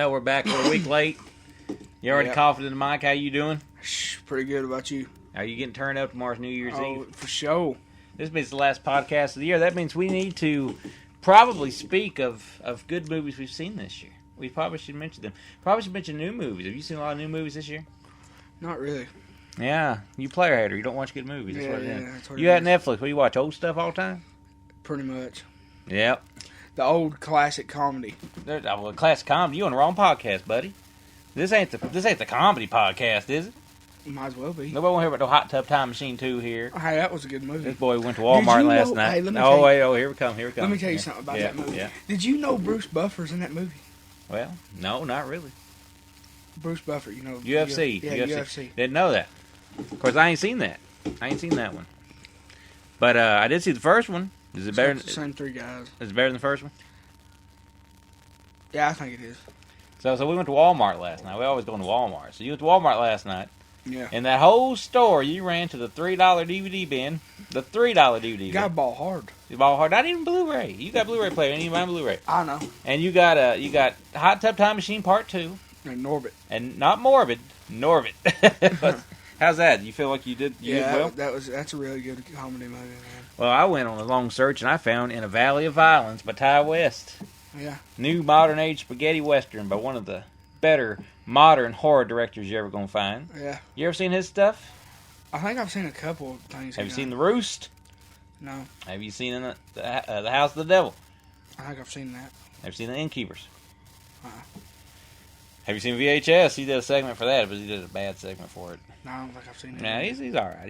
Well, we're back. We're a week late. You already coughing in the mic. How you doing? Pretty good. About you? Are you getting turned up tomorrow's New Year's Eve? For sure. This means the last podcast of the year. That means we need to probably speak of good movies we've seen this year. We probably should mention them. Probably should mention new movies. Have you seen a lot of new movies this year? Not really. Yeah, you player hater. You don't watch good movies. That's what it is. That's what you got Netflix. What do you watch? Old stuff all the time? Pretty much. Yep. The old classic comedy. Well, classic comedy. You on the wrong podcast, buddy. This ain't the comedy podcast, is it? Might as well be. Nobody want to hear about no Hot Tub Time Machine 2 here. Hey, that was a good movie. This boy went to Walmart last night. Hey, let me tell you, here we come. Let me tell you something about that movie. Yeah. Did you know Bruce Buffer's in that movie? Well, no, not really. Bruce Buffer, you know. UFC. Yeah, UFC. Didn't know that. Of course, I ain't seen that. I ain't seen that one. But I did see the first one. Is it better? It's the same three guys. Is it better than the first one? Yeah, I think it is. So we went to Walmart last night. We always go to Walmart. So you went to Walmart last night. Yeah. In that whole store, you ran to the $3 DVD bin. The $3 DVD bin. You got to ball hard. You ball hard. Not even Blu-ray. You got Blu-ray player. And you buy Blu-ray. I know. And you got Hot Tub Time Machine Part 2. And Norbit. And not Morbid. Norbit. How's that? You feel like you did well? That's a really good comedy movie, man. Well, I went on a long search and I found In a Valley of Violence by Ty West. Yeah. New modern age spaghetti western by one of the better modern horror directors you're ever going to find. Yeah. You ever seen his stuff? I think I've seen a couple of things. Have you seen The Roost? No. Have you seen the House of the Devil? I think I've seen that. Have you seen The Innkeepers? Uh-uh. Have you seen VHS? He did a segment for that, but he did a bad segment for it. No, I don't think I've seen it. Nah, he's all right.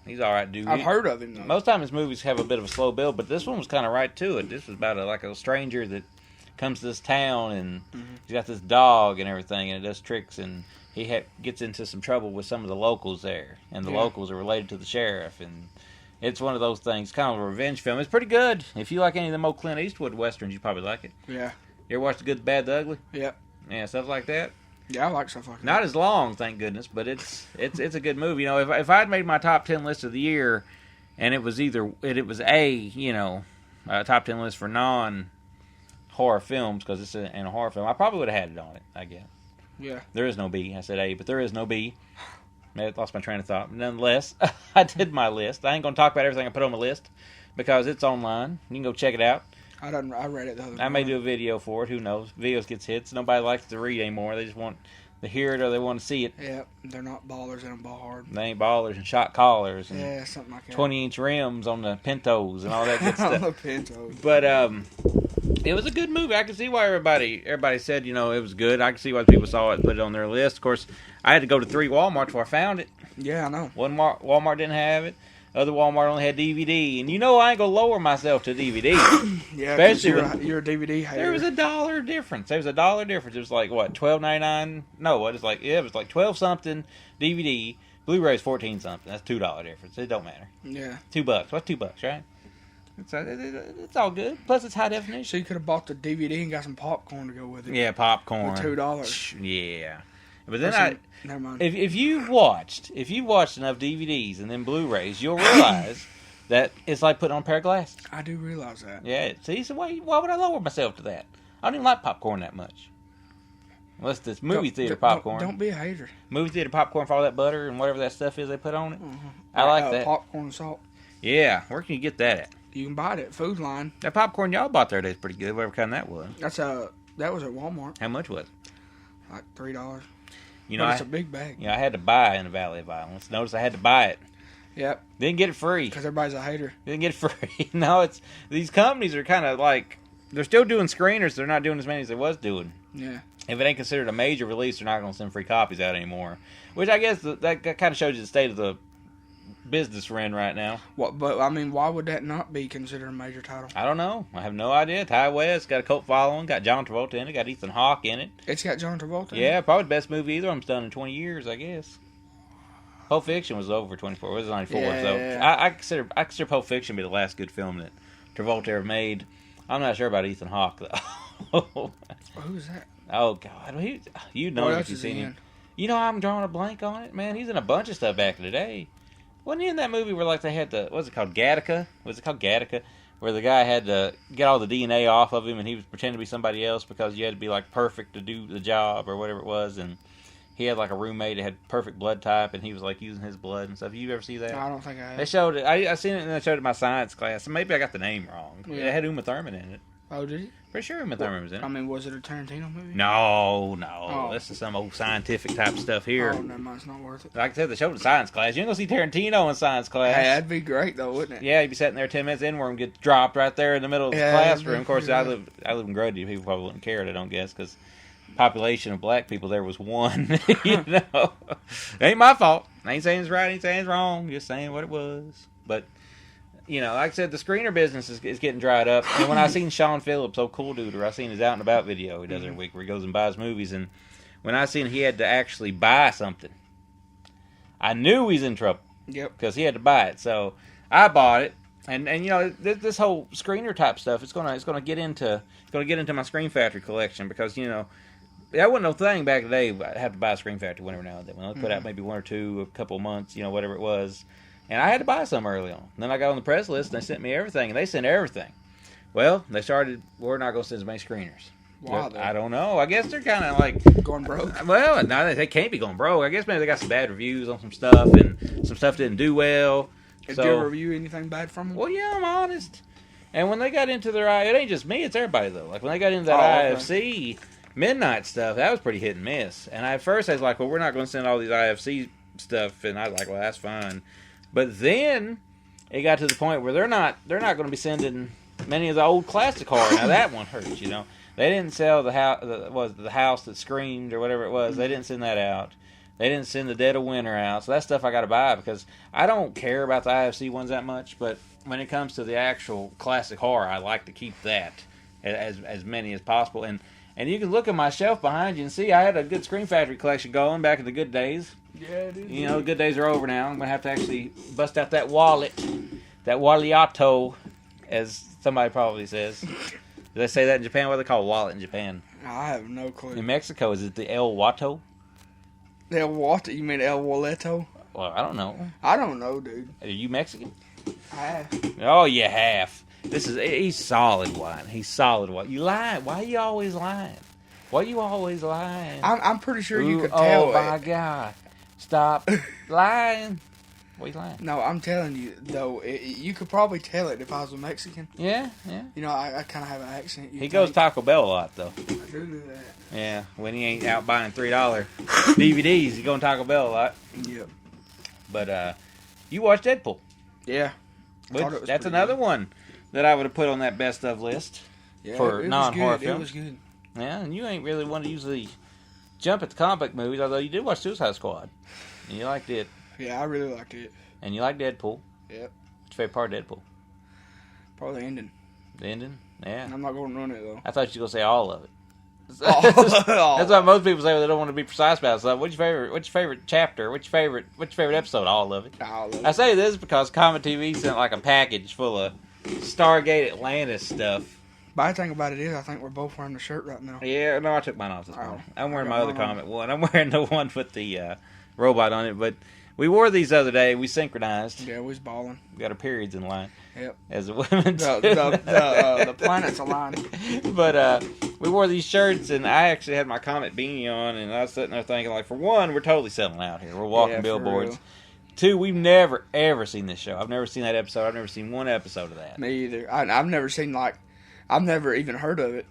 He's all right, dude. I've heard of him, though. Most time his movies have a bit of a slow build, but this one was kind of right to it. This was about a stranger that comes to this town, and he's got this dog and everything, and it does tricks, and he gets into some trouble with some of the locals there, and the locals are related to the sheriff, and it's one of those things, kind of a revenge film. It's pretty good. If you like any of them old Clint Eastwood westerns, you probably like it. Yeah. You ever watched The Good, the Bad, the Ugly? Yep. Yeah, stuff like that. Yeah, I like stuff like that. Not as long, thank goodness, but it's a good movie. You know, if I'd made my top 10 list of the year, and it was a top 10 list for non-horror films, because it's in a horror film, I probably would have had it on it, I guess. Yeah. There is no B. I said A, but there is no B. I lost my train of thought. Nonetheless, I did my list. I ain't going to talk about everything I put on my list, because it's online. You can go check it out. I read it the other day. I may do a video for it. Who knows? Videos gets hits. Nobody likes to read anymore. They just want to hear it or they want to see it. Yeah, they're not ballers. They don't ball hard. They ain't ballers and shot callers and something like that. 20-inch rims on the Pintos and all that good stuff. On the Pintos. But it was a good movie. I can see why everybody said it was good. I can see why people saw it and put it on their list. Of course, I had to go to 3 Walmarts before I found it. Yeah, I know. One Walmart didn't have it. Other Walmart only had DVD, and I ain't gonna lower myself to DVD. Yeah, especially you're a DVD hater. There was $1 difference. There was $1 difference. It was like what, $12.99? No, it was like it was like 12 something DVD. Blu-ray's 14 something. That's $2 difference. It don't matter. Yeah, $2. What's $2, right? It's all good. Plus, it's high definition. So you could have bought the DVD and got some popcorn to go with it. Yeah, popcorn. For $2. Yeah. But then never mind. If you've watched enough DVDs and then Blu-rays, you'll realize that it's like putting on a pair of glasses. I do realize that. Yeah. See, so why would I lower myself to that? I don't even like popcorn that much. Unless it's movie theater popcorn. Don't be a hater. Movie theater popcorn for all that butter and whatever that stuff is they put on it. Mm-hmm. I like that. Popcorn and salt. Yeah. Where can you get that at? You can buy it at Food Line. That popcorn y'all bought the other day is pretty good, whatever kind that was. That was at Walmart. How much was it? Like $3. But it's a big bag. Yeah, I had to buy In the Valley of Violence. Notice I had to buy it. Yep. Didn't get it free. Because everybody's a hater. Didn't get it free. No, these companies are kind of like, they're still doing screeners. They're not doing as many as they was doing. Yeah. If it ain't considered a major release, they're not going to send free copies out anymore. Which I guess that kind of shows you the state of the business we're in right now. But I mean, why would that not be considered a major title? I don't know. I have no idea. Ty West got a cult following. Got John Travolta in it. Got Ethan Hawke in it. It's got John Travolta in it? Yeah, probably the best movie either of them's done in 20 years, I guess. Pulp Fiction was over 24. It was 94. Yeah. So I consider Pulp Fiction to be the last good film that Travolta ever made. I'm not sure about Ethan Hawke though. Who's that? Oh God, you know if you've seen him. You know I'm drawing a blank on it, man. He's in a bunch of stuff back in the day. Wasn't he in that movie where like they had what's it called, Gattaca? Was it called Gattaca? where the guy had to get all the DNA off of him, and he was pretending to be somebody else because you had to be like perfect to do the job or whatever it was, and he had like a roommate that had perfect blood type, and he was like using his blood and stuff. You ever see that? No, I don't think I have. They showed it. I seen it, and they showed it in my science class. Maybe I got the name wrong. Yeah. It had Uma Thurman in it. Oh, did it? Pretty sure Uma Thurman was in it. I mean, was it a Tarantino movie? No. Oh. This is some old scientific type stuff here. Oh, never mind. It's not worth it. Like I said, they showed it in science class. You ain't gonna see Tarantino in science class. Hey, that'd be great, though, wouldn't it? Yeah, you'd be sitting there 10 minutes in where him get dropped right there in the middle of the classroom. Of course, I live in Grundy. People probably wouldn't care, I don't guess, because population of black people there was 1. You know, it ain't my fault. I ain't saying it's right, ain't saying it's wrong. Just saying what it was. But you know, like I said, the screener business is getting dried up. And when I seen Sean Phillips, old Cool Dude, I seen his Out and About video he does every week where he goes and buys movies, and when I seen he had to actually buy something, I knew he's in trouble. Yep. Because he had to buy it, so I bought it. And you know, this whole screener type stuff, it's gonna get into my Screen Factory collection, because you know, that wasn't no thing back in the day. I have to buy a Screen Factory whenever now and then. When they put out maybe 1 or 2, a couple of months, you know, whatever it was. And I had to buy some early on. And then I got on the press list, and they sent me everything, and they sent everything. Well, they started, we're not going to send as many screeners. Why, I don't know. I guess they're kind of like going broke. Well, no, they can't be going broke. I guess maybe they got some bad reviews on some stuff, and some stuff didn't do well. Did you ever review anything bad from them? Well, yeah, I'm honest. And when they got into their, it ain't just me, it's everybody though. Like when they got into that IFC midnight stuff, that was pretty hit and miss. And at first I was like, well, we're not going to send all these IFC stuff, and I was like, well, that's fine. But then it got to the point where they're not going to be sending many of the old classic horror. Now that one hurts, you know. They didn't sell the house that screamed or whatever it was. They didn't send that out. They didn't send the Dead of Winter out. So that stuff I got to buy, because I don't care about the IFC ones that much. But when it comes to the actual classic horror, I like to keep that as many as possible. And you can look at my shelf behind you and see I had a good Screen Factory collection going back in the good days. Yeah, dude. You know, the good days are over now. I'm going to have to actually bust out that wallet. That waliato, as somebody probably says. Do they say that in Japan? What do they call wallet in Japan? I have no clue. In Mexico, is it the El Wato? El Wato? You mean El Waleto? Well, I don't know. I don't know, dude. Are you Mexican? I have. Oh, you have. He's solid wine. He's solid wine. You lying. Why are you always lying? Why are you always lying? I'm pretty sure you could tell. Oh, my God. Stop lying. What are you lying? No, I'm telling you, though, you could probably tell it if I was a Mexican. Yeah. You know, I kind of have an accent. He goes Taco Bell a lot, though. I do that. Yeah, when he ain't out buying $3 DVDs, he going Taco Bell a lot. Yep. But you watched Deadpool. Yeah. That's another one that I would have put on that best of list for non-horror films. It was good. Yeah, and you ain't really one to usually jump at the comic book movies, although you did watch Suicide Squad. And you liked it. Yeah, I really liked it. And you like Deadpool. Yep. What's your favorite part of Deadpool? Probably the ending. The ending? Yeah. I'm not going to run it, though. I thought you were going to say all of it. That's what most people say when they don't want to be precise about stuff. What's your favorite chapter? What's your favorite episode? All of it. All of it. I say this because Comet TV sent like a package full of Stargate Atlantis stuff. Bad thing about it is, I think we're both wearing the shirt right now. Yeah, no, I took mine off this morning. I'm wearing my other Comet one. I'm wearing the one with the robot on it, but we wore these the other day. We synchronized. Yeah, we was balling. We got our periods in line. Yep. As a women too. The planets aligned. But we wore these shirts, and I actually had my Comet beanie on, and I was sitting there thinking, like, for one, we're totally settling out here. We're walking billboards. Two, we've never, ever seen this show. I've never seen that episode. I've never seen one episode of that. Me either. I've never seen, I've never even heard of it.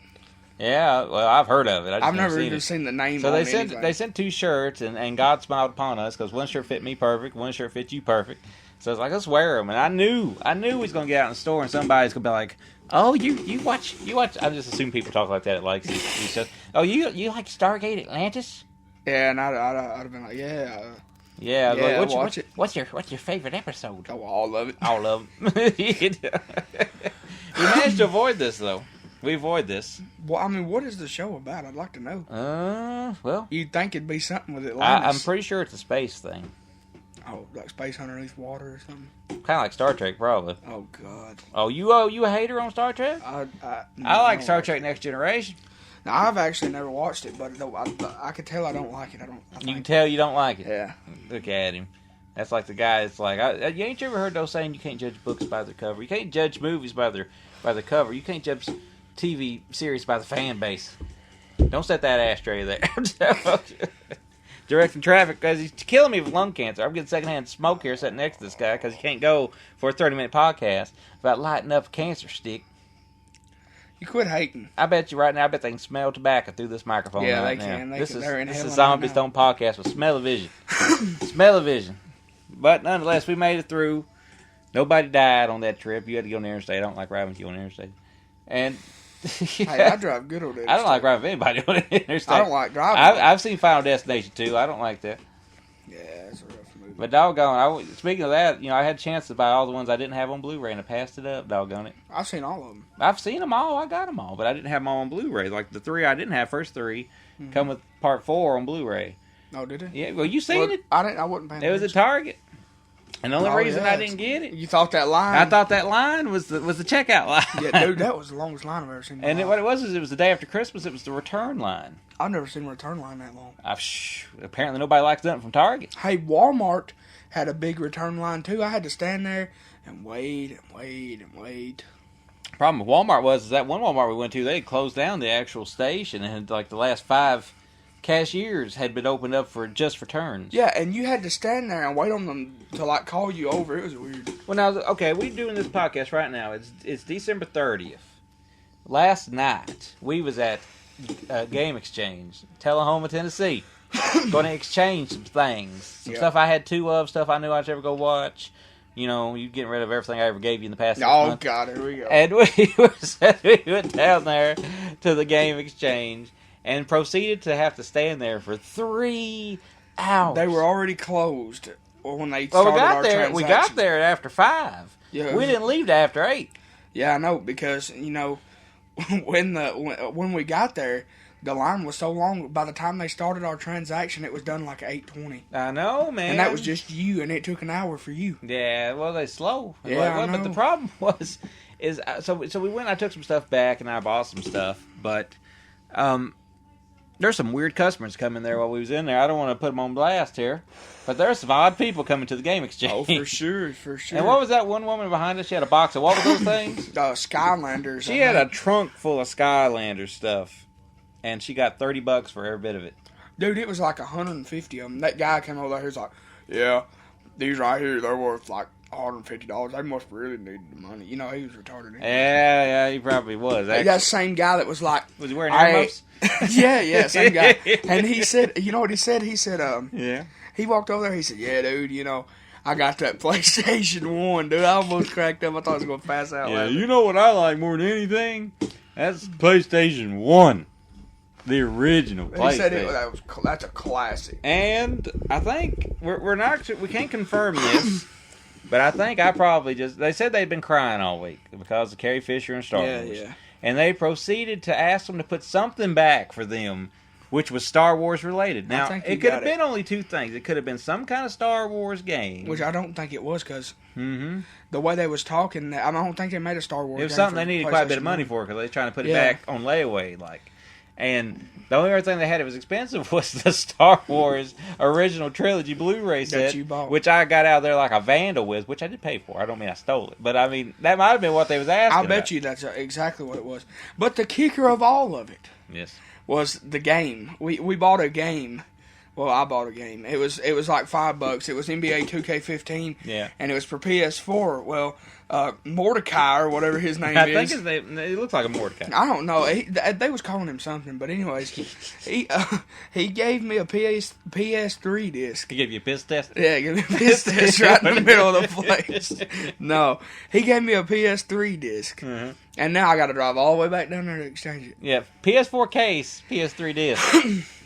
Yeah, well, I've heard of it. I've never even seen the name. So they sent 2 shirts, and God smiled upon us because one shirt fit me perfect, one shirt fit you perfect. So I was like, let's wear them. And I knew we was gonna get out in the store, and somebody's gonna be like, "Oh, you watch." I just assume people talk like that at like these shows. Oh, you like Stargate Atlantis? Yeah, and I'd have been like, yeah. Yeah, like, watch it. What's your favorite episode? Oh, all of it. All of them. We managed to avoid this though. We avoid this. Well, I mean, what is the show about? I'd like to know. Well, you'd think it'd be something with Atlantis. I'm pretty sure it's a space thing. Oh, like space underneath water or something. Kind of like Star Trek, probably. Oh God. Oh, you a hater on Star Trek? I like Star Trek Next Generation. Now, I've actually never watched it, but I could tell I don't like it. You can tell you don't like it. Yeah. Look at him. That's like the guy that's like, you ain't you ever heard those saying you can't judge books by their cover? You can't judge movies by the cover. You can't judge TV series by the fan base. Don't set that ashtray there. Directing traffic because he's killing me with lung cancer. I'm getting secondhand smoke here sitting next to this guy because he can't go for a 30-minute podcast about lighting up a cancer stick. You quit hating. I bet you right now, they can smell tobacco through this microphone right now. Can. This They're is Zombies Don't Podcast with Smell-O-Vision. Smell-O-Vision. But nonetheless, we made it through. Nobody died on that trip. You had to go on the interstate. I don't like driving with you on the interstate. And hey, I drive good on the interstate. I don't like driving with anybody on the interstate. I don't like driving. I've seen Final Destination too. I don't like that. Yeah, it's a rough movie. But doggone, speaking of that, I had a chance to buy all the ones I didn't have on Blu-ray, and I passed it up. Doggone it. I've seen all of them. I've seen them all. I got them all, but I didn't have them all on Blu-ray. Like the three I didn't have, first three, come with part 4 on Bluray. Oh, did it? Yeah. Well, you seen it? I didn't. I wasn't paying attention. It was at Target. And the only reason I didn't get it... You thought that line... I thought that line was the checkout line. Yeah, dude, that was the longest line I've ever seen. And what it was is it was the day after Christmas. It was the return line. I've never seen a return line that long. Apparently nobody likes nothing from Target. Hey, Walmart had a big return line, too. I had to stand there and wait and wait and wait. The problem with Walmart was that one Walmart we went to, they had closed down the actual station, and like the last 5 cashiers had been opened up for just returns. Yeah, and you had to stand there and wait on them to like call you over. It was weird. Well, now, okay, we're doing this podcast right now. It's December 30th. Last night, we was at Game Exchange, Tullahoma, Tennessee, going to exchange some things. Some stuff I had 2 of, stuff I knew I'd ever go watch. You getting rid of everything I ever gave you in the past 6 months. Oh, God, here we go. And we went down there to the Game Exchange and proceeded to have to stand there for 3 hours. They were already closed when they started our transaction. We got there after 5. Yeah, we didn't leave till after 8. Yeah, I know, because, when we got there, the line was so long. By the time they started our transaction, it was done like 8:20. I know, man. And that was just you, and it took an hour for you. Yeah, well, they're slow. Yeah, I know. But the problem so we went, I took some stuff back, and I bought some stuff, but there's some weird customers coming there while we was in there. I don't want to put them on blast here, but there's some odd people coming to the Game Exchange. Oh, for sure, for sure. And what was that one woman behind us? She had a box of, what were those things? Skylanders. She had a trunk full of Skylanders stuff, and she got $30 for every bit of it. Dude, it was like 150 of them. That guy came over there, he was like, yeah, these right here, they're worth like $150. They must really need the money. He was retarded. Yeah, he probably was. That same guy that was like... Was he wearing earmuffs? Yeah, same guy. And he said, you know what he said? He said, yeah. He walked over there, he said, yeah, dude, I got that PlayStation 1, dude. I almost cracked up. I thought I was going to pass out. Yeah, you know what I like more than anything? That's PlayStation 1. The original PlayStation. He said that's a classic. And I think we can't confirm this, but I think I probably they said they'd been crying all week because of Carrie Fisher and Star Wars. Yeah. And they proceeded to ask them to put something back for them, which was Star Wars related. Now, it could have been only 2 things. It could have been some kind of Star Wars game. Which I don't think it was, because the way they was talking, I don't think they made a Star Wars game. It was something they needed quite a bit of money for, because they were trying to put it back on layaway, And the only other thing they had that was expensive was the Star Wars original trilogy Blu-ray set, that you bought, which I got out there like a vandal with, which I did pay for. I don't mean I stole it, but I mean that might have been what they was asking. I bet you that's exactly what it was. But the kicker of all of it, was the game. We bought a game. Well, I bought a game. It was like $5. It was NBA 2K15. Yeah. And it was for PS4. Well, Mordecai or whatever his name is. I think his name, it looks like a Mordecai. I don't know. They was calling him something, but anyways, he gave me a PS3 disc. He gave you a piss test? Yeah, he gave me a piss test right in the middle of the place. No, he gave me a PS3 disc. Mm-hmm. And now I got to drive all the way back down there to exchange it. Yeah, PS4 case, PS3 disc.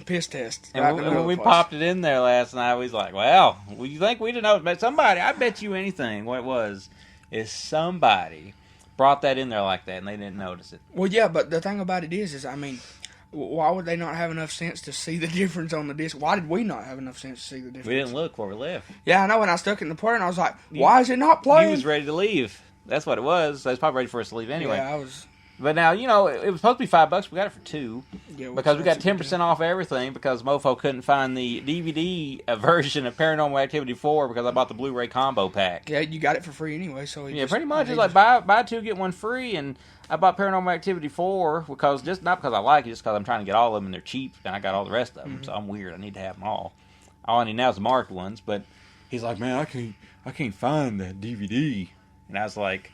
Piss test. And when we popped it in there last night, we was like, well, you think we didn't know? But somebody, I bet you anything, what it was, is somebody brought that in there like that, and they didn't notice it. Well, yeah, but the thing about it is I mean, why would they not have enough sense to see the difference on the disc? Why did we not have enough sense to see the difference? We didn't look before we left. Yeah, I know, and I stuck it in the player, and I was like, why is it not playing? You was ready to leave. That's what it was. I was probably ready for us to leave anyway. Yeah, I was. But now, it was supposed to be $5. We got it for $2 because we got 10% off everything because Mofo couldn't find the DVD version of Paranormal Activity 4 because I bought the Blu-ray combo pack. Yeah, you got it for free anyway, so pretty much. It's like buy 2 get 1 free, and I bought Paranormal Activity 4 because not because I like it, just because I'm trying to get all of them and they're cheap, and I got all the rest of them, so I'm weird. I need to have them all. All I need now is the marked ones, but he's like, man, I can't find that DVD, and I was like.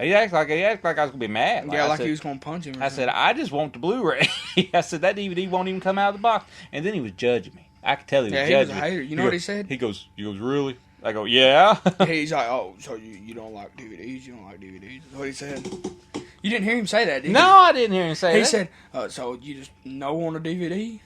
He acted like I was going to be mad. Like he was going to punch him. I said, I just want the Blu-ray. I said, that DVD won't even come out of the box. And then he was judging me. I could tell he was judging me. He was a hater. You know what he said? He goes, really? I go, yeah. He's like, oh, so you don't like DVDs? You don't like DVDs? That's what he said. You didn't hear him say that, did you? No, I didn't hear him say that. He said, so you just no on a DVD?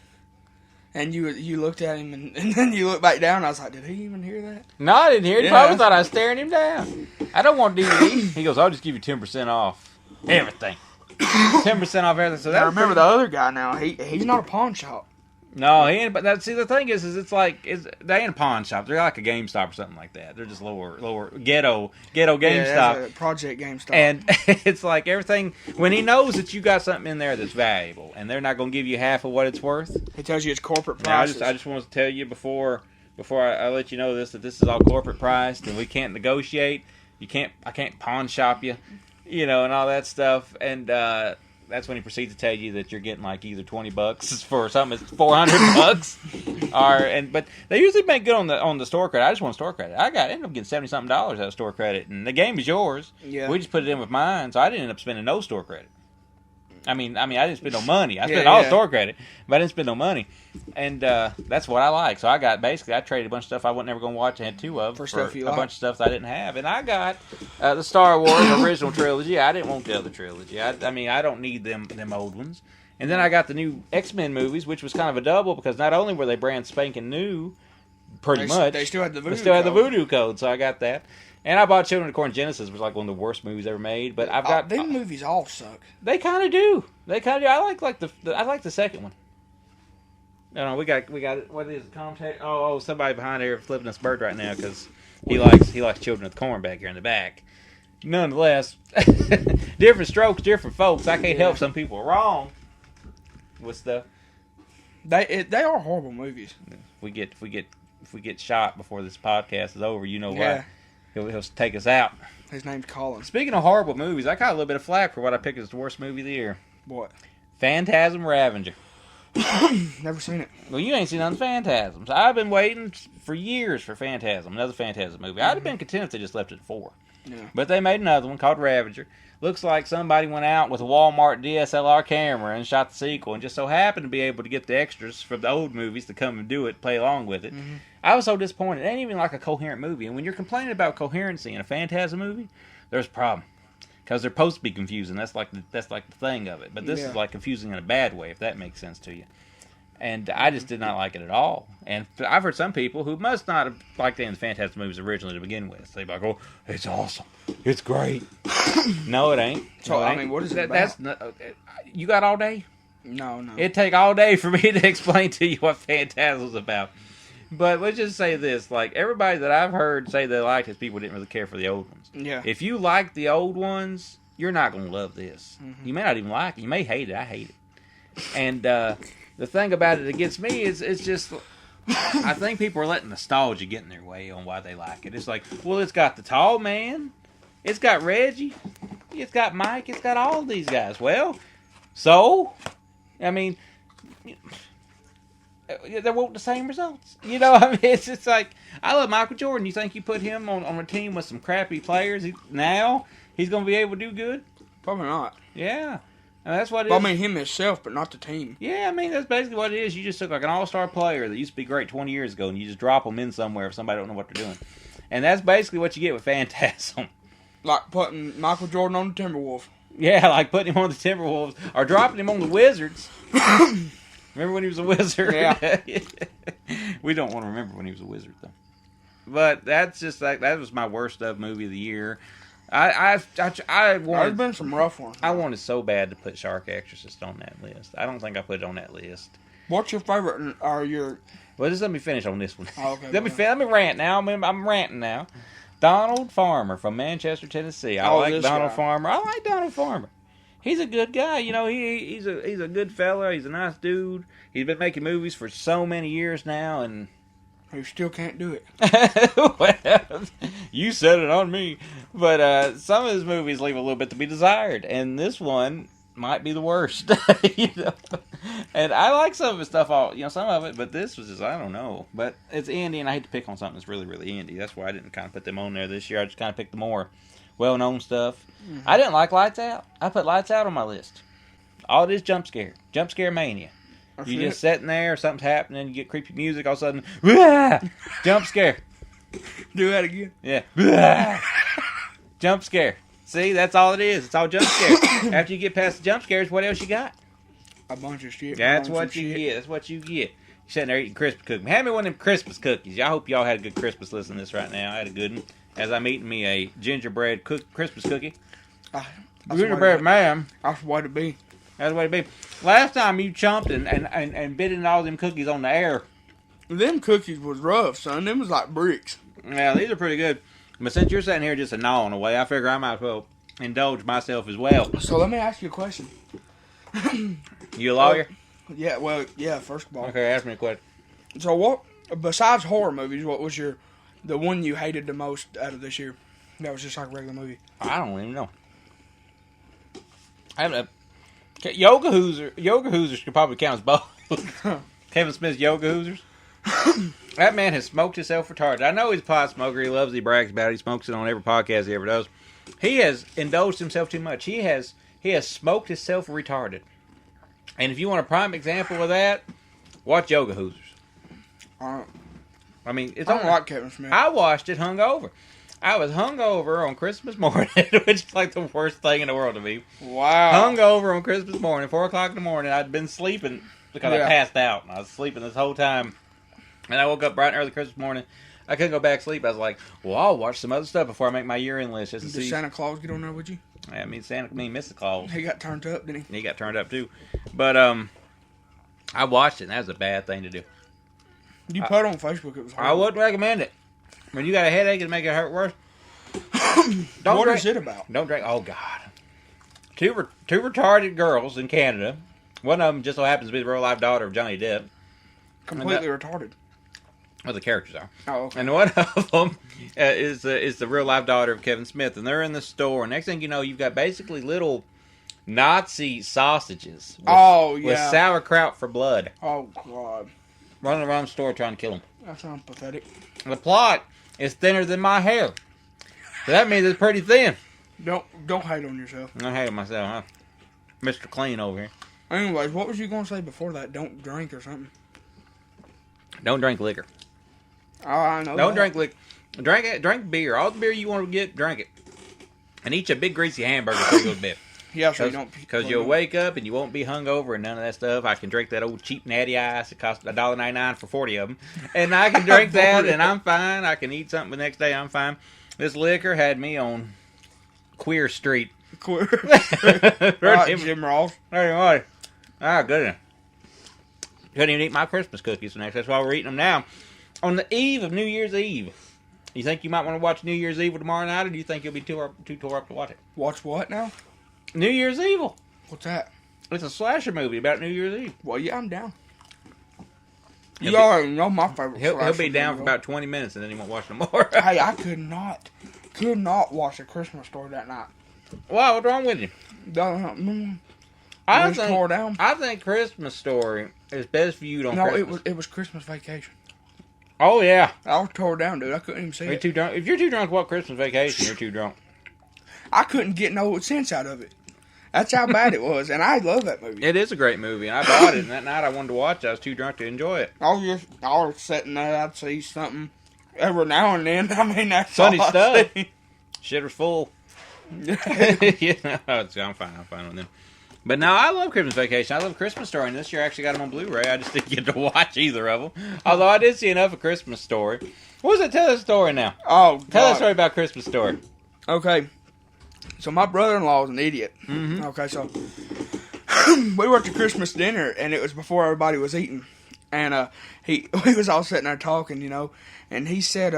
And you looked at him, and then you looked back down. I was like, did he even hear that? No, I didn't hear it. He probably thought I was staring him down. I don't want DVD. He goes, I'll just give you 10% off everything. 10% off everything. So I remember the other guy now. He's not a pawn shop. No, he ain't. But the thing is it's like they ain't a pawn shop. They're like a GameStop or something like that. They're just lower ghetto GameStop. Yeah, Project GameStop. And it's like everything when he knows that you got something in there that's valuable, and they're not going to give you half of what it's worth. He tells you it's corporate prices. I just wanted to tell you before I let you know that this is all corporate priced, and we can't negotiate. I can't pawn shop you, and all that stuff. And that's when he proceeds to tell you that you're getting like either $20 for something that's $400, but they usually make good on the store credit. I just want store credit. I ended up getting $70-something out of store credit, and the game is yours. Yeah. We just put it in with mine, so I didn't end up spending no store credit. I mean, I didn't spend no money. I spent all store credit, but I didn't spend no money, and that's what I like. So I traded a bunch of stuff I wasn't ever going to watch. I had 2 of for a bunch of stuff that I didn't have, and I got the Star Wars original trilogy. I didn't want the other trilogy. I don't need them old ones. And then I got the new X-Men movies, which was kind of a double because not only were they brand spanking new, they still had the Voodoo code. So I got that. And I bought Children of the Corn Genesis, which was like one of the worst movies ever made. But I've got them movies all suck. They kind of do. I like the second one. No, we got what is it? Contact? Oh, somebody behind there flipping us bird right now because he likes Children of the Corn back here in the back. Nonetheless, different strokes, different folks. I can't help some people are wrong with stuff. They are horrible movies. If we get shot before this podcast is over, you know why. Yeah. He'll take us out. His name's Colin. Speaking of horrible movies, I got a little bit of flack for what I picked as the worst movie of the year. What? Phantasm Ravager. Never seen it. Well, you ain't seen none of Phantasms. I've been waiting for years for Phantasm, another Phantasm movie. I'd have been content if they just left it at 4. Yeah. But they made another one called Ravager. Looks like somebody went out with a Walmart DSLR camera and shot the sequel and just so happened to be able to get the extras from the old movies to come and do it, play along with it. Mm-hmm. I was so disappointed. It ain't even like a coherent movie. And when you're complaining about coherency in a Phantasm movie, there's a problem. Because they're supposed to be confusing. That's like the thing of it. But this is like confusing in a bad way, if that makes sense to you. And I just did not like it at all. And I've heard some people who must not have liked any of the Phantasm movies originally to begin with. They're like, oh, it's awesome. It's great. No, it ain't. So, no, it ain't. I mean, what is it about? You got all day? No. It'd take all day for me to explain to you what Phantasm's about. But let's just say this. Like, everybody that I've heard say they liked it, people didn't really care for the old ones. Yeah. If you like the old ones, you're not going to love this. Mm-hmm. You may not even like it. You may hate it. I hate it. And the thing about it that gets me is it's just... I think people are letting nostalgia get in their way on why they like it. It's like, well, it's got the tall man. It's got Reggie. It's got Mike. It's got all these guys. Well, so, I mean... they want the same results. You know, I mean, it's just like, I love Michael Jordan. You think you put him on a team with some crappy players, now he's going to be able to do good? Probably not. Yeah. And that's what it is. I mean, him himself, but not the team. Yeah, I mean, that's basically what it is. You just took like an all-star player that used to be great 20 years ago, and you just drop them in somewhere if somebody don't know what they're doing. And that's basically what you get with Phantasm. Like putting Michael Jordan on the Timberwolves. Yeah, like putting him on the Timberwolves, or dropping him on the Wizards. Remember when he was a wizard? Yeah. We don't want to remember when he was a wizard, though. But that's just like, that was my worst of movie of the year. There's been some rough ones. I wanted so bad to put Shark Exorcist on that list. I don't think I put it on that list. What's your favorite? Well, just let me finish on this one. Oh, okay. Let me rant now. I'm ranting now. Donald Farmer from Manchester, Tennessee. I like Donald Farmer. he's a good guy. You know, he's a good fella. He's a nice dude. He's been making movies for so many years now, and he still can't do it. Well, you said it on me. But some of his movies leave a little bit to be desired, and this one might be the worst. You know? And I like some of his stuff, some of it, but this was just, I don't know. But it's indie, and I hate to pick on something that's really, really indie. That's why I didn't kind of put them on there this year. I just kind of picked the more well-known stuff. Mm-hmm. I didn't like Lights Out. I put Lights Out on my list. All it is jump scare mania. You just sitting there, something's happening, you get creepy music, all of a sudden, Wah! Jump scare. Do that again. Yeah. Jump scare. See, that's all it is. It's all jump scare. After you get past the jump scares, what else you got? A bunch of shit. That's what you get. That's what you get. You're sitting there eating Christmas cookies. Hand me one of them Christmas cookies. I hope y'all had a good Christmas listening to this right now. I had a good one. As I'm eating me a gingerbread Christmas cookie. Gingerbread man. That's the way to be. That's the way to be. Last time you chomped and bit into all them cookies on the air. Them cookies was rough, son. Them was like bricks. Yeah, these are pretty good. But since you're sitting here just gnawing away, I figure I might as well indulge myself as well. So let me ask you a question. You a lawyer? Yeah, first of all. Okay, ask me a question. So what, besides horror movies, what was the one you hated the most out of this year? That was just like a regular movie. I don't even know. Yoga Hoosers could probably count as both. Kevin Smith's Yoga Hoosers. That man has smoked himself retarded. I know he's a pot smoker. He loves it. He brags about it. He smokes it on every podcast he ever does. He has indulged himself too much. He has smoked himself retarded. And if you want a prime example of that, watch Yoga Hoosers. I mean, I don't like Kevin Smith. I watched it hungover. I was hungover on Christmas morning, which is like the worst thing in the world to me. Wow. Hungover on Christmas morning, 4 o'clock in the morning. I'd been sleeping because I passed out. And I was sleeping this whole time. And I woke up bright and early Christmas morning. I couldn't go back to sleep. I was like, well, I'll watch some other stuff before I make my year-end list. Just to Did see. Santa Claus get on there with you? Yeah, Mr. Claus. He got turned up, didn't he? He got turned up, too. But I watched it, and that was a bad thing to do. You put it on Facebook. It was hard. I wouldn't recommend it. When you got a headache, it'll make it hurt worse. What is it about? Don't drink. Oh, God. Two retarded girls in Canada. One of them just so happens to be the real-life daughter of Johnny Depp. Completely retarded. Well, the characters are. Oh, okay. And one of them is the real-life daughter of Kevin Smith. And they're in the store. And next thing you know, you've got basically little Nazi sausages. With sauerkraut for blood. Oh, God. Running around the store trying to kill them. That sounds pathetic. The plot is thinner than my hair. So that means it's pretty thin. Don't hate on yourself. I hate myself, huh? Mr. Clean over here. Anyways, what was you going to say before that? Don't drink or something? Don't drink liquor. Oh, I know. Don't drink liquor. Drink beer. All the beer you want to get, drink it. And eat a big greasy hamburger before you go to bed. Yeah, so you don't. Because you'll wake up and you won't be hungover and none of that stuff. I can drink that old cheap natty ice. It costs $1.99 for 40 of them. And I can drink that and I'm fine. I can eat something the next day. I'm fine. This liquor had me on Queer Street. Queer Street. Right, Jim Ross. Anyway. Ah, goodness. Couldn't even eat my Christmas cookies next. That's why we're eating them now. On the eve of New Year's Eve. You think you might want to watch New Year's Evil tomorrow night, or do you think you'll be too tore up to watch it? Watch what now? New Year's Evil. What's that? It's a slasher movie about New Year's Eve. Well, yeah, I'm down. You already know my favorite. He'll be down for about 20 minutes, and then he won't watch no more. Hey, I could not watch A Christmas Story that night. Why? What's wrong with you? I tore down. I think Christmas Story is best viewed on Christmas. No, it was Christmas Vacation. Oh, yeah. I was tore down, dude. I couldn't even see it. Too drunk. If you're too drunk to watch Christmas Vacation, you're too drunk. I couldn't get no sense out of it. That's how bad it was, and I love that movie. It is a great movie, and I bought it, and that night I wanted to watch it. I was too drunk to enjoy it. I was sitting there, I'd see something every now and then. I mean, that's funny stuff. Shit was full. I'm fine with them. But no, I love Christmas Vacation. I love Christmas Story, and this year I actually got them on Blu-ray. I just didn't get to watch either of them. Although I did see enough of Christmas Story. What was it? Tell us a story now. Oh, God. Tell us a story about Christmas Story. Okay. So my brother-in-law is an idiot. Mm-hmm. Okay, so we were at the Christmas dinner, and it was before everybody was eating. And we was all sitting there talking, you know, and he said,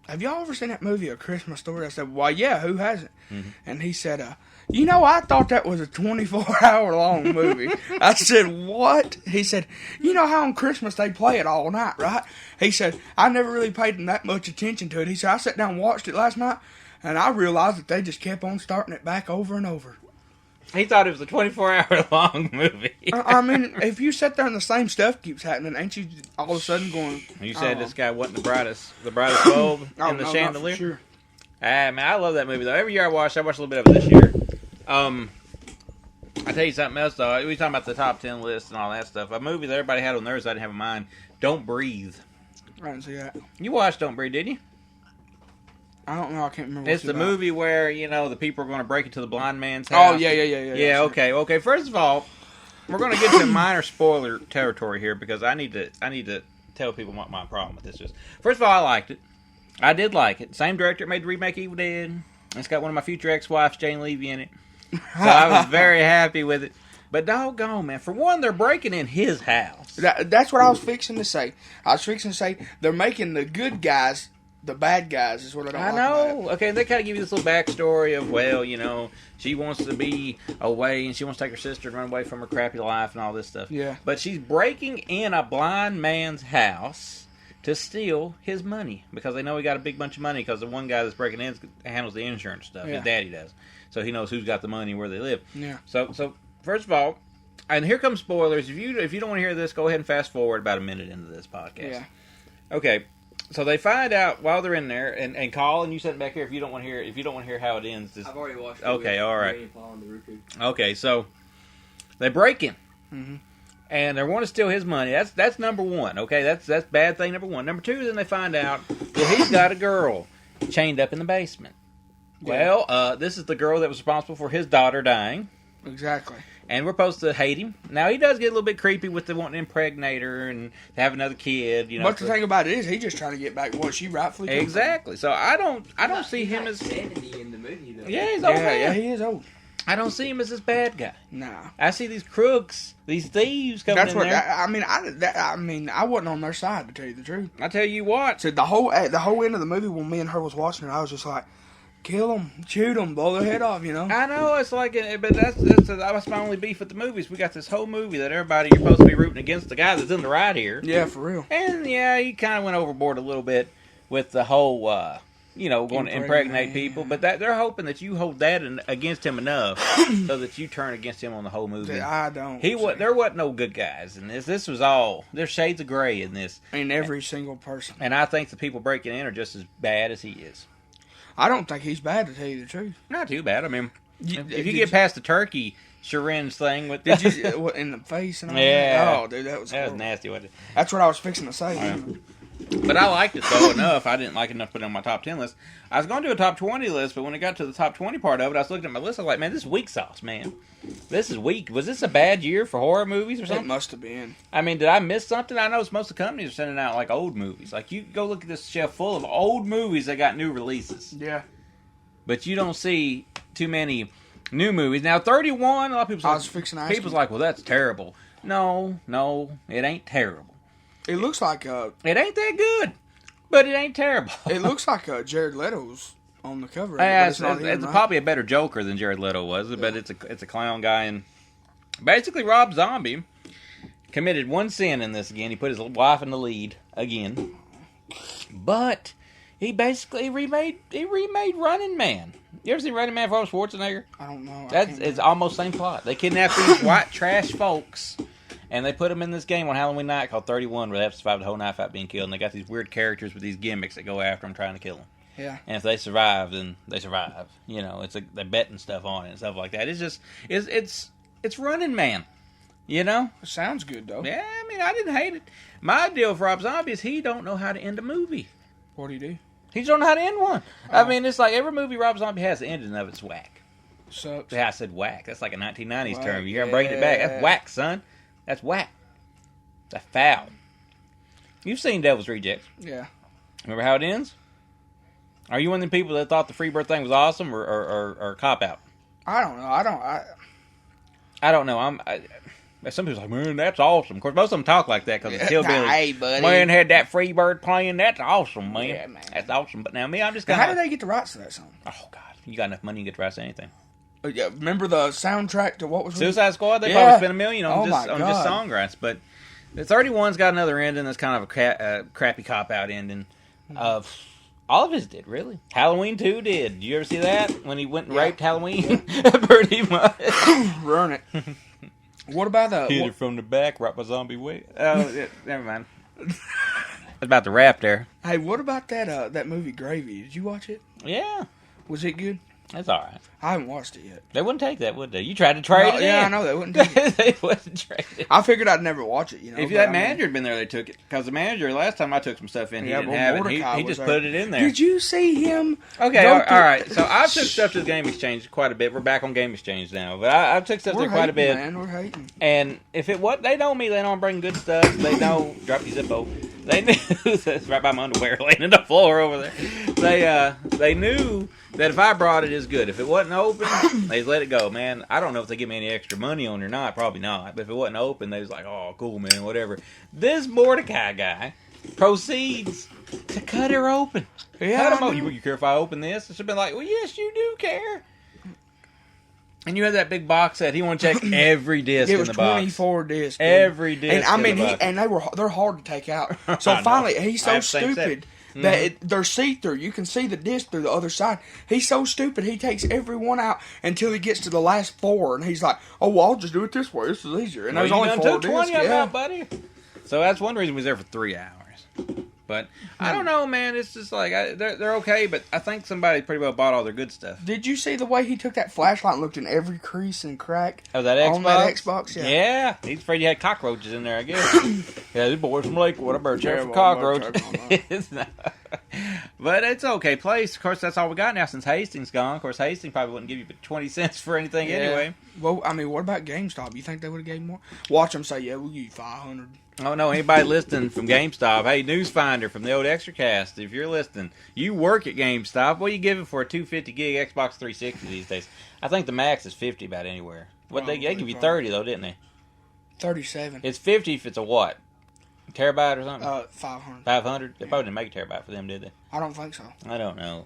have y'all ever seen that movie, A Christmas Story? I said, well, yeah, who hasn't? Mm-hmm. And he said, I thought that was a 24-hour long movie. I said, what? He said, you know how on Christmas they play it all night, right? He said, I never really paid that much attention to it. He said, I sat down and watched it last night, and I realized that they just kept on starting it back over and over. He thought it was a 24-hour long movie. I mean, if you sit there and the same stuff keeps happening, ain't you all of a sudden going... You said this guy wasn't the brightest bulb in the chandelier? Not for sure. Man, I love that movie, though. Every year I watch a little bit of it this year. I tell you something else, though. We were talking about the top 10 list and all that stuff. A movie that everybody had on theirs I didn't have in mind, Don't Breathe. I didn't see that. You watched Don't Breathe, didn't you? I don't know. I can't remember. It's the movie where, the people are going to break into the blind man's house. Oh, yeah. Yeah, okay. First of all, we're going to get to minor spoiler territory here because I need to tell people what my problem with this is. First of all, I liked it. I did like it. Same director made the remake Evil Dead. It's got one of my future ex-wives, Jane Levy, in it. So I was very happy with it. But doggone, man. For one, they're breaking in his house. That's what I was fixing to say. I was fixing to say they're making the good guys the bad guys is what I don't like know. about it. Okay, they kind of give you this little backstory of, well, she wants to be away and she wants to take her sister and run away from her crappy life and all this stuff. Yeah. But she's breaking in a blind man's house to steal his money because they know he got a big bunch of money because the one guy that's breaking in handles the insurance stuff. Yeah. His daddy does. So he knows who's got the money and where they live. Yeah. So first of all, and here comes spoilers. If you don't want to hear this, go ahead and fast forward about a minute into this podcast. Yeah. Okay. So they find out while they're in there, and call, and you sit back here if you don't want to hear how it ends. I've already watched it. Okay, all right. Okay, so they break in, and they want to steal his money. That's number one. Okay, that's bad thing number one. Number two, then they find out he's got a girl chained up in the basement. Yeah. Well, this is the girl that was responsible for his daughter dying. Exactly. And we're supposed to hate him. Now, he does get a little bit creepy with the wanting to impregnate her and to have another kid. But the thing about it is, he's just trying to get back what she rightfully took. Exactly. So I don't see him as 70 in the movie, though. Yeah, he's old. Yeah, he is old. I don't see him as this bad guy. Nah. I see these crooks, these thieves coming in there. I mean, I wasn't on their side, to tell you the truth. I tell you what. So the whole end of the movie, when me and her was watching it, I was just like, kill them, shoot them, blow their head off, I know, it's like, but that's my only beef with the movies. We got this whole movie that you're supposed to be rooting against the guy that's in the right here. Yeah, for real. And yeah, he kind of went overboard a little bit with the whole, going to impregnate people. But they're hoping that you hold that against him enough so that you turn against him on the whole movie. I don't. There wasn't no good guys in this. This was all, there's shades of gray in this. In every single person. And I think the people breaking in are just as bad as he is. I don't think he's bad, to tell you the truth. Not too bad. I mean, if you get past the turkey syringe thing with did you in the face and all yeah. that? Oh, dude, that was nasty, wasn't it? That's what I was fixing to say. Right. But I liked it though enough. I didn't like it enough to put it on my top 10 list. I was going to do a top 20 list, but when it got to the top 20 part of it, I was looking at my list. I was like, man, this is weak sauce, man. This is weak. Was this a bad year for horror movies or something? It must have been. I mean, did I miss something? I know most of the companies are sending out like old movies. Like you go look at this shelf full of old movies that got new releases. Yeah. But you don't see too many new movies. Now, 31, a lot of people's like, well, that's terrible. No, it ain't terrible. It looks like it ain't that good, but it ain't terrible. It looks like Jared Leto's on the cover. It's probably a better Joker than Jared Leto was, but it's a clown guy. And basically, Rob Zombie committed one sin in this again. He put his wife in the lead again. But he basically remade Running Man. You ever seen Running Man with Arnold Schwarzenegger? I don't know. It's almost same plot. They kidnap these white trash folks, and they put them in this game on Halloween night called 31, where they have to survive the whole night without being killed. And they got these weird characters with these gimmicks that go after them, trying to kill them. Yeah. And if they survive, then they survive. They're betting stuff on it and stuff like that. It's Running Man. It sounds good though. Yeah, I mean, I didn't hate it. My deal with Rob Zombie is he don't know how to end a movie. What do you do? He don't know how to end one. I mean, it's like every movie Rob Zombie has, the ending of it's whack. Sucks. Yeah, I said whack. That's like a 1990s whack, term. You're bringing it back. That's whack, son. That's whack. That's foul. You've seen Devil's Rejects. Yeah. Remember how it ends? Are you one of the people that thought the Freebird thing was awesome or cop out? I don't know. I don't know. Some people's like, man, that's awesome. Of course, most of them talk like that because it's hillbilly. Hey, buddy. Man, had that free bird playing. That's awesome, man. Yeah, man. That's awesome. But now me, I'm just Now, kind how of. did they get the rights to that song? Oh God, you got enough money, you get the rights to anything. Yeah, remember the soundtrack to what was Suicide Squad? They Yeah. probably spent $1 million on Oh, just my on just God. song rights. But the 31's got another ending that's kind of a crappy cop out ending. All of his did, really. Halloween 2 did. Did you ever see that when he went and raped Halloween? Pretty much. Run it. What about the? Hit her from the back, right by zombie way. Oh, yeah, never mind. It's about the rap there. Hey, what about that movie Gravy? Did you watch it? Yeah, Was it good? that's all right. I haven't watched it yet. They wouldn't take that, would they? You tried to trade No, it yeah, in. I know they wouldn't. Take it. They wouldn't trade it. I figured I'd never watch it. You know, If but that I mean- manager had been there, they took it. Because the manager, last time I took some stuff in, he didn't well, have it. Mordecai He was just there. put it in there. Did you see him? Okay, go all through- right. So I took stuff to the Game Exchange quite a bit. We're back on Game Exchange now. But I took stuff We're there quite a hating, bit. Man, we're hating. And if it what they know me, they know I'm bringing good stuff. They know drop your Zippo. They knew that's right by my underwear laying on the floor over there. They knew that if I brought it, it's good. If it wasn't open, they let it go, man. I don't know if they give me any extra money on it or not. Probably not. But if it wasn't open, they was like, oh, cool, man, whatever. This Mordecai guy proceeds to cut her open. Yeah, Cut him I open. know. You care if I open this? It should have been like, well, yes, you do care. And you had that big box set. He wanted to check every disc It in was the box. 24 discs. dude. Every disc. And I in mean, the box. they're hard to take out. So I know. finally, he's I so have the same set. stupid that they're see through. You can see the disc through the other side. He's so stupid. He takes every one out until he gets to the last 4, and he's like, "Oh, well, I'll just do it this way. This is easier." And Well, there's you only done 4 took 20 discs. of Yeah. that, buddy. So that's one reason we was there for 3 hours. But I don't know, man. It's just like they're okay, but I think somebody pretty well bought all their good stuff. Did you see the way he took that flashlight and looked in every crease and crack? Oh, that Xbox? On that Xbox, Yeah, he's afraid you had cockroaches in there, I guess. Yeah, these boys from Lakewood, I better check Yeah, for well, I better cockroaches. check on It's not- But it's an okay place. Of course, that's all we got now since Hastings gone. Of course, Hastings probably wouldn't give you but 20 cents for anything Yeah. anyway. Well, I mean, what about GameStop? You think they would have gave more? Watch them say, "Yeah, we'll give you 500." Oh no, anybody listening from GameStop, hey, Newsfinder from the old ExtraCast, if you're listening, you work at GameStop, what are you giving for a 250 gig Xbox 360 these days? I think the max is 50 about anywhere. What they give you 30 though, didn't they? 37. It's 50 if it's a what? Terabyte or something? 500. 500? They probably didn't make a terabyte for them, did they? I don't think so. I don't know.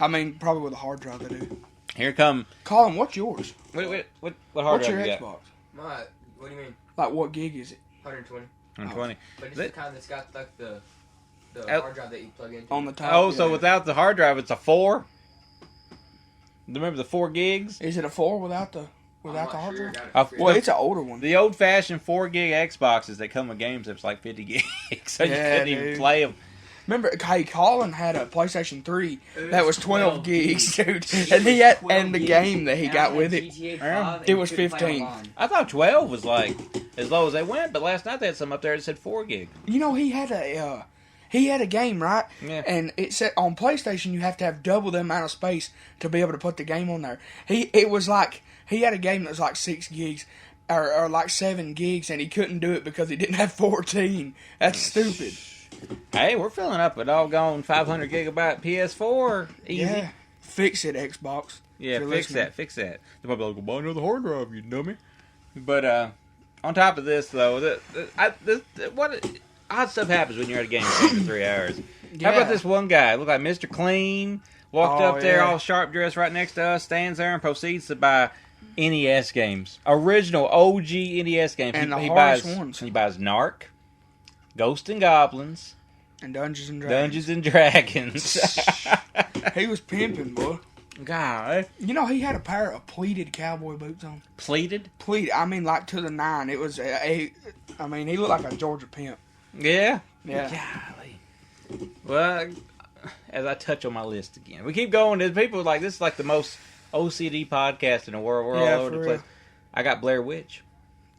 I mean, probably with a hard drive they do. Here come. Colin, what's yours? What hard What's drive your you got? Xbox? What do you mean? Like, what gig is it? 120. 120. But it's That- the kind that's got like the Oh. hard drive that you plug into. On the top? Oh, so yeah. without the hard drive, it's a 4? Remember the 4 gigs? Is it a 4 without the I'm not hard sure. drive? Gotta figure Well, it it's an older one. The old-fashioned 4 gig Xboxes that come with games that's like 50 gigs, so you Yeah, couldn't even dude. play them. Remember, hey, Colin had a PlayStation 3 that was 12 gigs, dude, out. and he had 12 and the gigs. game that he And got I with had it. GTA Yeah. 5 and It was couldn't play 15. online. I thought 12 was like as low as they went, but last night they had some up there that said 4 gig. You know, he had a game, right? Yeah. And it said on PlayStation you have to have double the amount of space to be able to put the game on there. He had a game that was like 6 gigs or like 7 gigs, and he couldn't do it because he didn't have 14. That's stupid. Hey, we're filling up a doggone 500 gigabyte PS4. Easy. Yeah. Fix it, Xbox. Yeah, If you're fix listening. that, fix that. They might be like, well, buy another hard drive, you dummy. But on top of this, though, what odd stuff happens when you're at a game for 3 hours. How Yeah. about this one guy? Looked like Mr. Clean, walked Oh, up there yeah. all sharp dressed right next to us, stands there and proceeds to buy NES games. Original OG NES games. And the he hardest buys, ones. He buys Narc, Ghosts and Goblins, And Dungeons and Dragons. Dungeons and Dragons. He was pimping, boy. God. You know, he had a pair of pleated cowboy boots on. Pleated? Pleated, I mean, like to the 9. It was he looked like a Georgia pimp. Yeah. Yeah. Golly. Well, as I touch on my list again, we keep going. There's people like this is like the most OCD podcast in the world. We're Yeah, all over for the place. real. I got Blair Witch.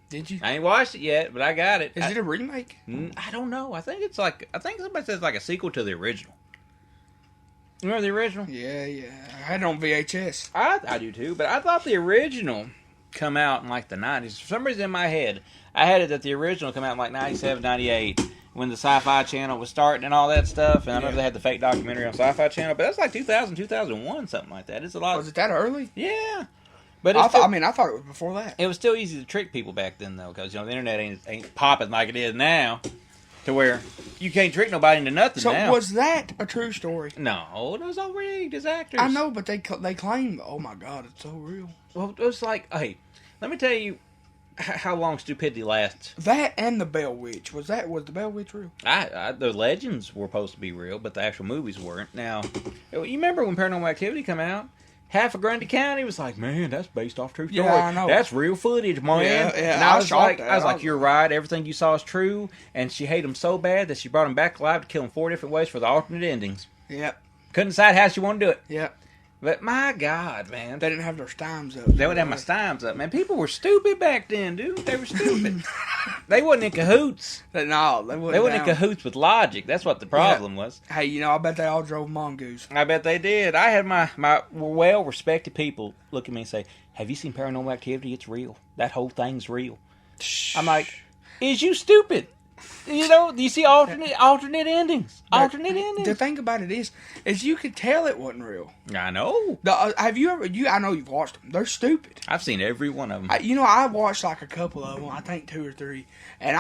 Did you? I ain't watched it yet, but I got it. Is it a remake? I don't know. I think somebody says like a sequel to the original. You remember the original? Yeah. I had it on VHS. I do too, but I thought the original come out in like the 90s. For some reason in my head, I had it that the original come out in like 97, 98 when the Sci-Fi Channel was starting and all that stuff. And I remember they had the fake documentary on Sci-Fi Channel, but that's like 2000, 2001, something like that. It's a lot. Was it that early? Yeah. But I thought it was before that. it was still easy to trick people back then, though, because the internet ain't popping like it is now, to where you can't trick nobody into nothing So now. was that a true story? No, it was all rigged as actors. I know, but they claim, oh my God, it's so real. Well, it was like, hey, let me tell you how long stupidity lasts. That and the Bell Witch. Was the Bell Witch real? The legends were supposed to be real, but the actual movies weren't. Now, you remember when Paranormal Activity come out? Half of Grundy County was like, man, that's based off true story. Yeah, I know. That's real footage, man. Yeah, And I I was like, was you're right. Everything you saw is true. And she hated him so bad that she brought him back alive to kill him 4 different ways for the alternate endings. Yep. Couldn't decide how she wanted to do it. Yep. But my God, man. They didn't have their stimes up. They wouldn't have my stimes up, man. People were stupid back then, dude. They were stupid. They wasn't in cahoots. No, they wasn't. They wasn't in cahoots with logic. That's what the problem was. Hey, I bet they all drove Mongoose. I bet they did. I had my well-respected people look at me and say, have you seen Paranormal Activity? It's real. That whole thing's real. I'm like, is you stupid? Do you see alternate endings? Alternate endings. The thing about it is you could tell it wasn't real. I know. Have you ever? I know you've watched them. They're stupid. I've seen every one of them. I watched like a couple of them. I think 2 or 3, and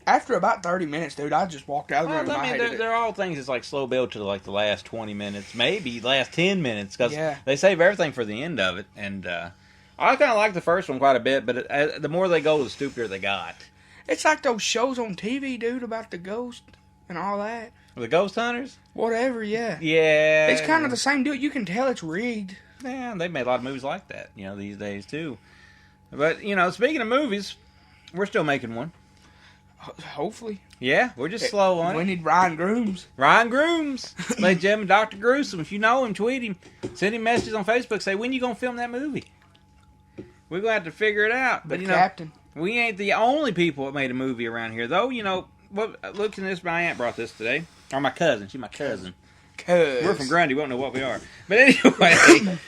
after about 30 minutes, dude, I just walked out of the room. I mean, they're all things that's like slow build to like the last 20 minutes, maybe last 10 minutes, because they save everything for the end of it. And I kind of like the first one quite a bit, but the more they go, the stupider they got. It's like those shows on TV, dude, about the ghost and all that. The Ghost Hunters? Whatever, yeah. Yeah. It's kind of the same deal. You can tell it's rigged. Yeah, they've made a lot of movies like that, these days, too. But, speaking of movies, we're still making one. Hopefully. Yeah, we're just slow on it. We need Ryan Grooms. Ryan Grooms. Ladies and gentlemen, Dr. Gruesome. If you know him, tweet him. Send him messages on Facebook. Say, when you going to film that movie? We're going to have to figure it out. But, Captain. We ain't the only people that made a movie around here, though. Look at this. My aunt brought this today. Or my cousin. She's my cousin. We're from Grundy. We don't know what we are. But anyway,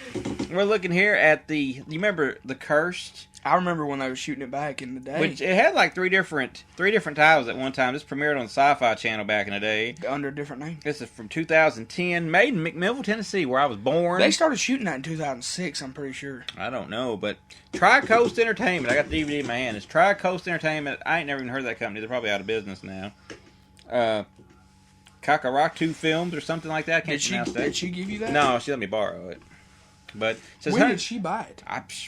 we're looking here at you remember The Cursed? I remember when they were shooting it back in the day. Which it had like three different titles at one time. This premiered on the Sci-Fi Channel back in the day. Under a different name. This is from 2010, made in McMinnville, Tennessee, where I was born. They started shooting that in 2006, I'm pretty sure. I don't know, but Tri-Coast Entertainment. I got the DVD in my hand. It's Tri-Coast Entertainment. I ain't never even heard of that company. They're probably out of business now. Kakaratu Films or something like that. I can't pronounce that. Did she give you that? No, she let me borrow it. But it says when did she buy it?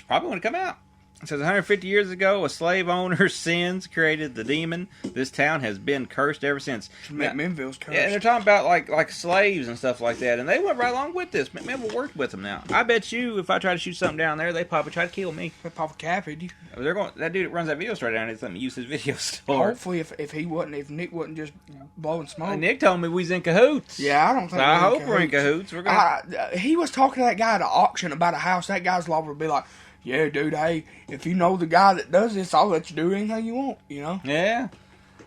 Probably when it come out. It says 150 years ago, a slave owner's sins created the demon. This town has been cursed ever since. McMinnville's cursed. Yeah, and they're talking about like slaves and stuff like that, and they went right along with this. McMinnville worked with them now. I bet you, if I try to shoot something down there, they probably try to kill me. They probably captured you. That dude that runs that video store down there, let me use his video store. Hopefully, if Nick wasn't just blowing smoke. Nick told me we was in cahoots. Yeah, I don't think. I hope we're in cahoots. We're gonna. He was talking to that guy at the auction about a house. That guy's liable to be like, yeah, dude, hey, if you know the guy that does this, I'll let you do anything you want, Yeah.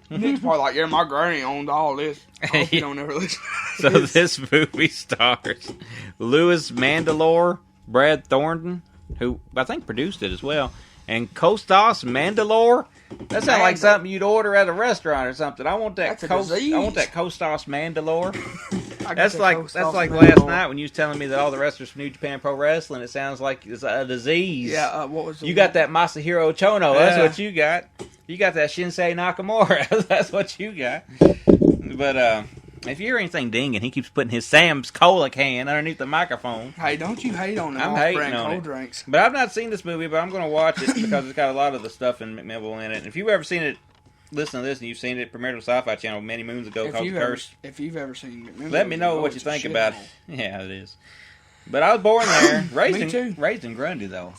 Nick's probably like, yeah, my granny owned all this. I hope you don't ever listen. So this movie stars Louis Mandylor, Brad Thornton, who I think produced it as well, and Kostas Mandylor. That sounds like something you'd order at a restaurant or something. I want that. I want that Kostas Mandylor. That's like last night when you was telling me that all the wrestlers from New Japan Pro Wrestling. It sounds like it's a disease. Yeah. What was you got that Masahiro Chono? Yeah. That's what you got. You got that Shinsei Nakamura. That's what you got. But if you hear anything dinging, he keeps putting his Sam's Cola can underneath the microphone. Hey, don't you hate on them I'm hating off-brand on cold it. drinks? But I've not seen this movie, but I'm going to watch it because it's got a lot of the stuff in McMinnville in it. And if you've ever seen it, listen to this, and you've seen it premiered on Sci-Fi Channel many moons ago called The Curse. If you've ever seen McMinnville, let me know what you think about it. Yeah, it is. But I was born there, raised in Grundy, though.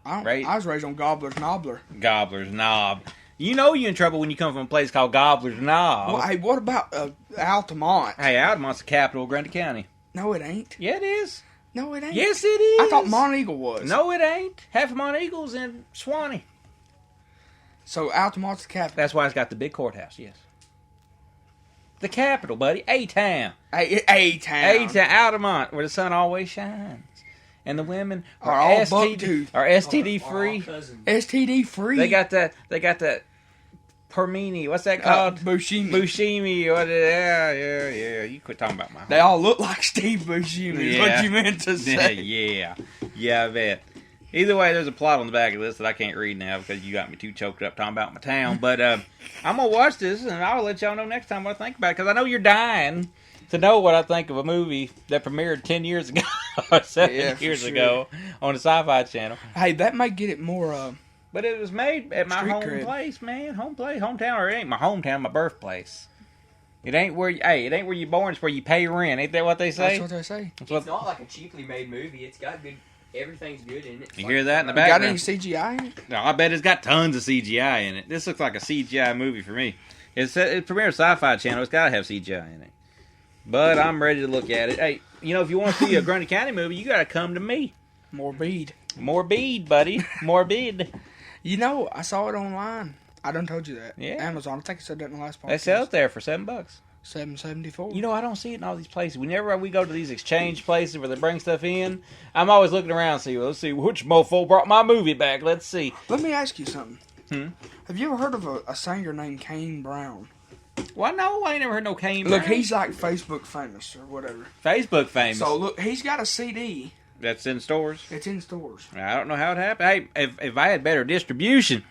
I was raised on Gobbler's Knobbler. Gobbler's Knob. You know you're in trouble when you come from a place called Gobbler's Knob. Well, hey, what about Altamont? Hey, Altamont's the capital of Grundy County. No, it ain't. Yeah, it is. No, it ain't. Yes, it is. I thought Monteagle was. No, it ain't. Half of Monteagle's in Swanee. So Altamont's the capital. That's why it's got the big courthouse, yes. The capital, buddy. A-Town. A-Town. A-Town. Altamont, where the sun always shines. And the women are all bucktooth. Are STD free. STD free. They got that Permini. What's that called? Buscemi. Buscemi. Yeah. You quit talking about my home. They all look like Steve Buscemi. Is what you meant to say. Yeah, I bet. Either way, there's a plot on the back of this that I can't read now because you got me too choked up talking about my town. But I'm going to watch this, and I'll let y'all know next time what I think about it. Because I know you're dying to know what I think of a movie that premiered 10 years ago or 7 years ago on the Sci-Fi Channel. Hey, that might get it more... But it was made at my home cred. place, man. Hometown, or it ain't my hometown, my birthplace. It ain't where you're born, it's where you pay rent. Ain't that what they say? That's what they say. It's not like a cheaply made movie. It's got good. Everything's good in it. You hear that in the Got background? any CGI in it? No, I bet it's got tons of CGI in it. This looks like a CGI movie for me. It premiered Sci-Fi Channel. It's got to have CGI in it. But I'm ready to look at it. Hey, if you want to see a Grundy County movie, you got to come to me. Morbid, buddy. Morbid. I saw it online. I done told you that. Yeah. Amazon. I think I said that in the last podcast. They sell it there for $7. $7.74. I don't see it in all these places. Whenever we go to these exchange places where they bring stuff in, I'm always looking around to see, let's see, which mofo brought my movie back. Let's see. Let me ask you something. Have you ever heard of a singer named Kane Brown? Well, no, I ain't never heard no Kane Look, Brown. he's like Facebook famous or whatever. Facebook famous. So, look, he's got a CD. That's in stores? It's in stores. I don't know how it happened. Hey, if I had better distribution,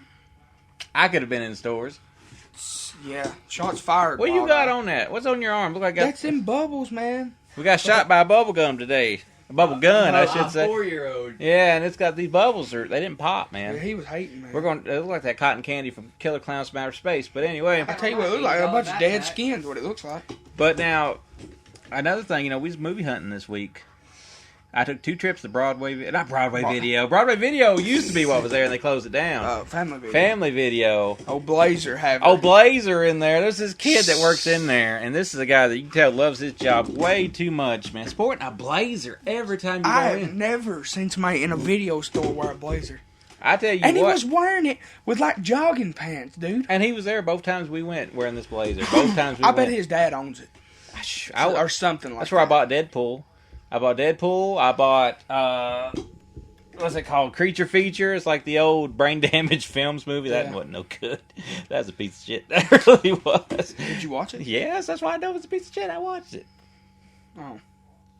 I could have been in stores. Yeah, shots fired. What you got on that? What's on your arm? Look like That's in bubbles, man. We got shot by a bubble gum today. A bubble gun, I should say. A 4-year-old. Yeah, and it's got these bubbles. They didn't pop, man. Yeah, he was hating, man. We're going to look like that cotton candy from Killer Clowns from Outer Space. But anyway. I tell you what, it looks like a bunch of dead skins, what it looks like. But now, another thing, we was movie hunting this week. I took 2 trips to Broadway Video. Broadway Video used to be what was there, and they closed it down. Family Video. Family Video. Old Blazer have. Oh, Blazer in there. There's this kid that works in there, and this is a guy that you can tell loves his job way too much, man. Sporting a blazer every time you go I in. have never seen somebody in a video store wear a blazer. I tell you and what. he was wearing it with like jogging pants, dude. And he was there both times we went wearing this blazer. Both times we went. I bet his dad owns it. Or something like that. That's where I bought Deadpool. I bought, what's it called? Creature Feature. It's like the old Brain Damage Films movie. That wasn't no good. That was a piece of shit. That really was. Did you watch it? Yes, that's why I know it's a piece of shit. I watched it. Oh.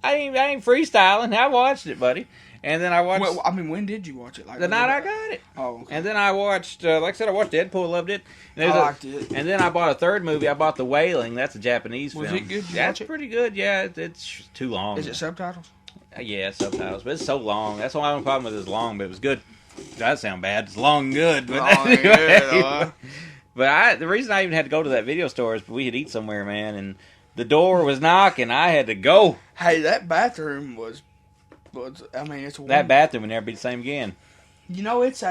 I ain't freestyling. I watched it, buddy. And then I watched... Well, I mean, when did you watch it? Like the night I got it. Oh, okay. And then I watched, like I said, I watched Deadpool, loved it. And I liked it. And then I bought a third movie. I bought The Wailing. That's a Japanese film. Was it good? That's pretty good, yeah. It's too long. Is it subtitles? Yeah, subtitles. But it's so long. That's the only problem with it is long, but it was good. That sound bad. It's long and good. But anyway. But the reason I even had to go to that video store is we had eat somewhere, man, and the door was knocking. I had to go. Hey, that bathroom was I mean, it's that bathroom would never be the same again. It's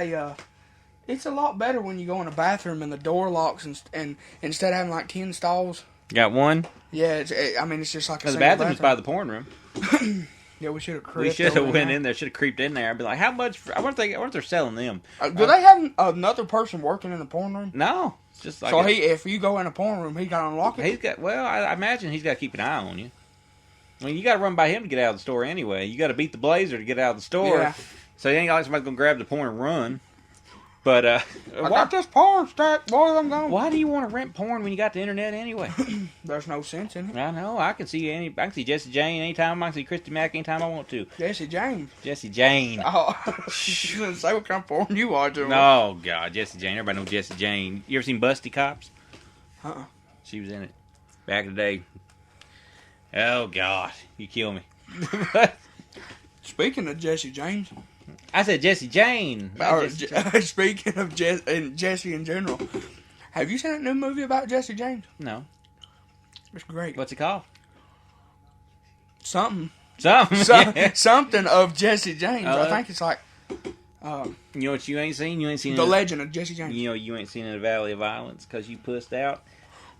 a lot better when you go in a bathroom and the door locks and instead of having like 10 stalls. Got one? Yeah, it's just like a the bathroom was by the porn room. Yeah, we should have creeped. We should have went in there. Should have creeped in there. I'd be like, how much? I wonder if they're selling them. Do they have another person working in the porn room? No, it's just like. So if you go in a porn room, he got to unlock it. He's got. Well, I imagine he's got to keep an eye on you. I mean, you got to run by him to get out of the store anyway. You got to beat the blazer to get out of the store. Yeah. So you ain't like somebody's gonna grab the porn and run. But I got this porn stack, boy. I'm going. Why do you want to rent porn when you got the internet anyway? There's no sense in it. I know. I can see Jesse Jane anytime. I can see Christy Mack anytime I want to. Jesse Jane. Oh, you didn't say what kind of porn you watching. Oh God, Jesse Jane. Everybody knows Jesse Jane. You ever seen Busty Cops? She was in it back in the day. Oh God, you kill me. Speaking of Jesse James. I said Jesse Jane. Speaking of Jesse in general, have you seen that new movie about Jesse James? No. It's great. What's it called? Something of Jesse James. I think it's like. You know what you ain't seen? You ain't seen The Legend of Jesse James. You know you ain't seen In the Valley of Violence because you pussed out.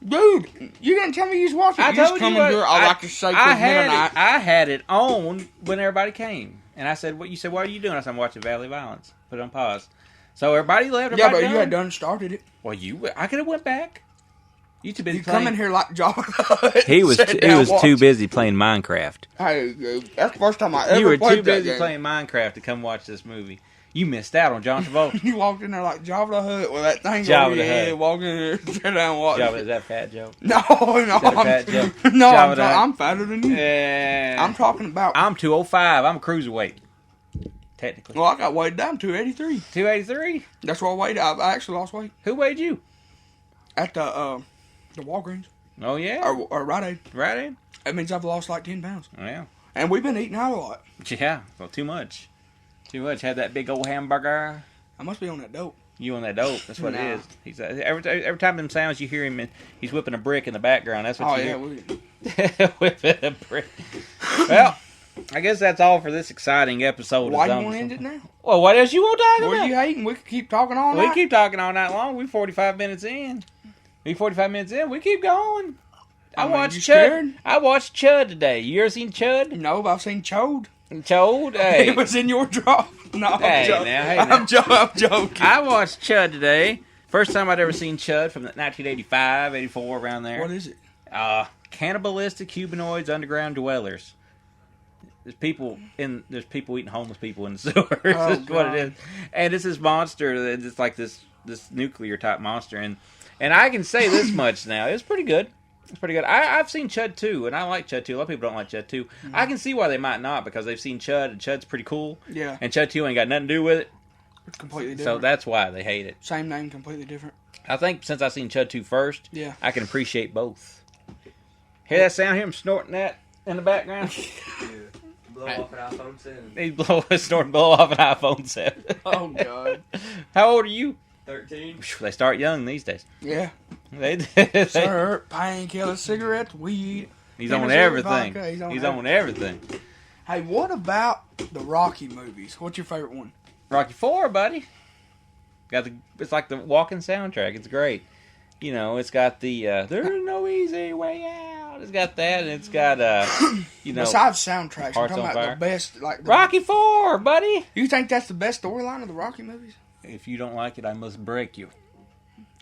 Dude, you didn't tell me you was watching. I told you. I had it on when everybody came, and I said, "What?" You said, "What are you doing?" I said, "I'm watching Valley of Violence." Put it on pause. So everybody left. Yeah, but you had done started it. Well, I could have went back. You too busy. You come in here like Java. He was too busy playing Minecraft. Hey, that's the first time I ever. You were played too busy that playing Minecraft to come watch this movie. You missed out on John Travolta. You walked in there like Java the Hutt with that thing Java over your the head, Hutt. walking in there, sit down and watch. Java, is that Fat Joe? No, I'm fatter than you. Yeah. I'm talking about. I'm 205. I'm a cruiserweight. technically. Well, I got weighed down 283. 283? That's what I weighed. I actually lost weight Who weighed you? at the Walgreens Oh, yeah? or Rite Aid. Right in? That means I've lost like 10 pounds. Yeah. And we've been eating out a lot. Yeah, well, too much. Too much. Had that big old hamburger. I must be on that dope. You on that dope. That's what Nah. it is. He's every time them sounds you hear him, he's whipping a brick in the background. That's what you hear. Whipping a brick. Well, I guess that's all for this exciting episode. Why do you want to end it now? Well, what else you want to talk What about? are you hating? We could keep talking all We night. keep talking all night long. We're 45 minutes in. We 45 minutes in. We keep going. I mean, watched you Chud. scared? I watched Chud today. You ever seen Chud? No, but I've seen Chode. Chud? Hey. It was in your drop. No, Hey, I'm now. joking. I'm joking. I watched Chud today. First time I'd ever seen Chud from 1985, 84, around there. What is it? Cannibalistic humanoids, underground dwellers. There's people eating homeless people in the sewers. Oh, That's what it is. And it's this monster. It's like this nuclear type monster. And I can say this much now. It's pretty good. It's pretty good. I've seen Chud 2, and I like Chud 2. A lot of people don't like Chud 2. Mm-hmm. I can see why they might not, because they've seen Chud, and Chud's pretty cool. Yeah. And Chud 2 ain't got nothing to do with it. It's completely So different. that's why they hate it. Same name, completely different. I think since I seen Chud 2 first, Yeah. I can appreciate both. Hear that sound? Hear him snorting that in the background? Yeah. Blow off an iPhone 7. He's snorting blow off an iPhone 7. Oh, God. How old are you? 13. They start young these days. Yeah. They, Sir, painkillers, cigarettes, weed. he's Him on and everything. vodka, He's on everything. Hey, what about the Rocky movies? What's your favorite one? Rocky 4, buddy. It's like the walking soundtrack. It's great. You know, it's got the there's no easy way out. It's got that, and it's got you know, Besides soundtracks, I'm Hearts talking on about Fire. the best. Like the, Rocky 4, buddy. You think that's the best storyline of the Rocky movies? If you don't like it, I must break you.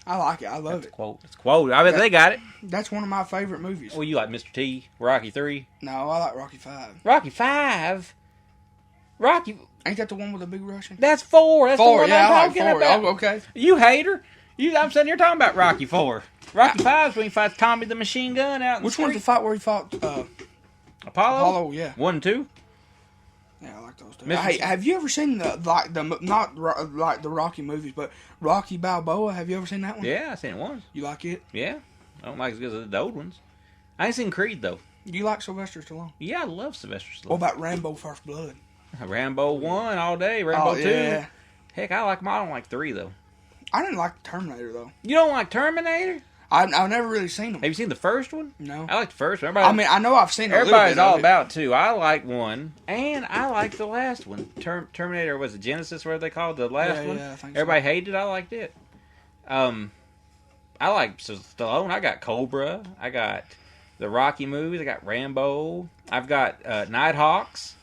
I like it. I love That's a it. quote. It's a quote. I bet they got it. That's one of my favorite movies. Well, you like Mr. T, Rocky 3, No, I like Rocky 5. Rocky 5, Rocky. Ain't that the one with the big Russian? That's 4. That's the 4, one yeah, I'm I like talking 4. about. Oh, okay. You hater. I'm sitting here talking about Rocky 4. Rocky 5 is when he fights Tommy the Machine Gun out in Which the one's the street. fight where he fought Apollo? Apollo? Yeah. 1 and 2. Yeah, I like those two. Mr. Hey, have you ever seen not like the Rocky movies, but Rocky Balboa? Have you ever seen that one? Yeah, I seen it once. You like it? Yeah. I don't like it as good as the old ones. I ain't seen Creed, though. You like Sylvester Stallone? Yeah, I love Sylvester Stallone. What about Rambo: First Blood? Rambo 1 all day. Rambo 2. Yeah. Heck, I like them. I don't like 3, though. I didn't like Terminator though. You don't like Terminator? I've never really seen them. Have you seen the first one? No. I like the first one. I mean, I know I've seen a little Everybody's bit of all it. about 2. I like 1, and I like the last one. Terminator, was it Genesis, whatever they called the last one? Yeah, I think Everybody so. hated it. I liked it. I like Stallone. I got Cobra. I got the Rocky movies. I got Rambo. I've got Nighthawks.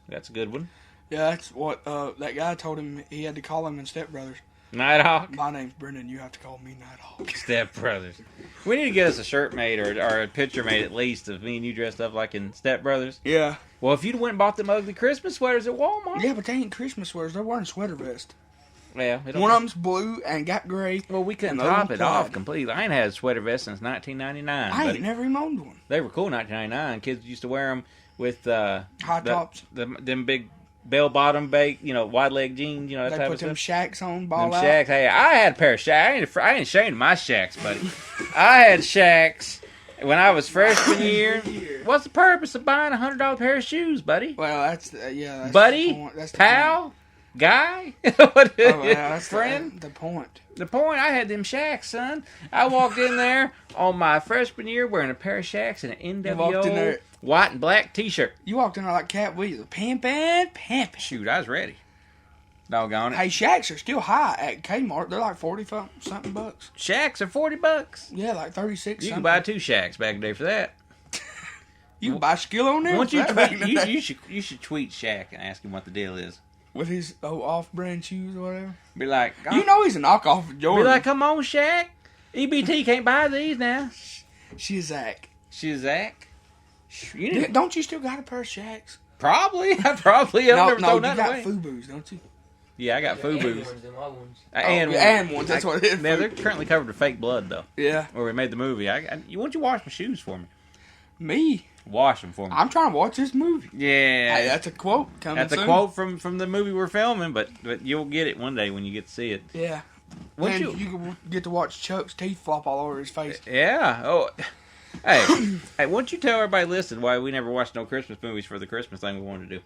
That's a good one. Yeah, that's what that guy told him he had to call him in Step Brothers. Nighthawk. My name's Brendan. You have to call me Nighthawk. Step Brothers. We need to get us a shirt made or a picture made at least of me and you dressed up like in Step Brothers. Yeah. Well, if you'd went and bought them ugly Christmas sweaters at Walmart. Yeah, but they ain't Christmas sweaters. They're wearing sweater vests. Yeah. One of them's blue and got gray. Well, we couldn't and the other top one's it off plaid. completely. I ain't had a sweater vest since 1999. I buddy. ain't never even owned one. They were cool in 1999. Kids used to wear them with High tops. them big bell-bottom, wide leg jeans. That They type put of them stuff. shacks on, ball Them out. shacks. Hey, I had a pair of shacks. I ain't ashamed of my shacks, buddy. I had shacks when I was freshman year. What's the purpose of buying $100 pair of shoes, buddy? Well, that's that's Buddy, the point. That's the pal, guy, what is Point. Oh, yeah, that's friend? The point. The point, I had them shacks, son. I walked in there on my freshman year wearing a pair of shacks and an You walked in NWO there- white and black T-shirt. You walked in there like Cat Williams, pimpin'. Shoot, I was ready. Doggone it. Hey, shacks are still high at Kmart. They're like 40 something bucks. Shacks are $40. Yeah, like 36. You can something. buy 2 shacks back in the day for that. You can buy skill on there. Once you for that tweet, back in the day. you should tweet Shaq and ask him what the deal is. With his off-brand shoes or whatever. Be like, You know he's a knockoff of Jordan. be like, come on, Shaq. EBT can't buy these now. She's Zach. She's Zach. You need, Don't you still got a pair of shacks? probably. I probably have never No, thrown you that got away. FUBUs, don't you? Yeah, I got Yeah, FUBUs. ones, them other ones. And ones. That's what it is. Yeah, they're currently covered with fake blood, though. Yeah. Where we made the movie. Why don't you wash my shoes for me? Me? Wash them for me. I'm trying to watch this movie. Yeah. Hey, that's a quote coming That's soon. a quote from the movie we're filming, but you'll get it one day when you get to see it. Yeah. Wouldn't And you can get to watch Chuck's teeth flop all over his face. Yeah. Oh. Hey, why don't you tell everybody listening why we never watched no Christmas movies for the Christmas thing we wanted to do?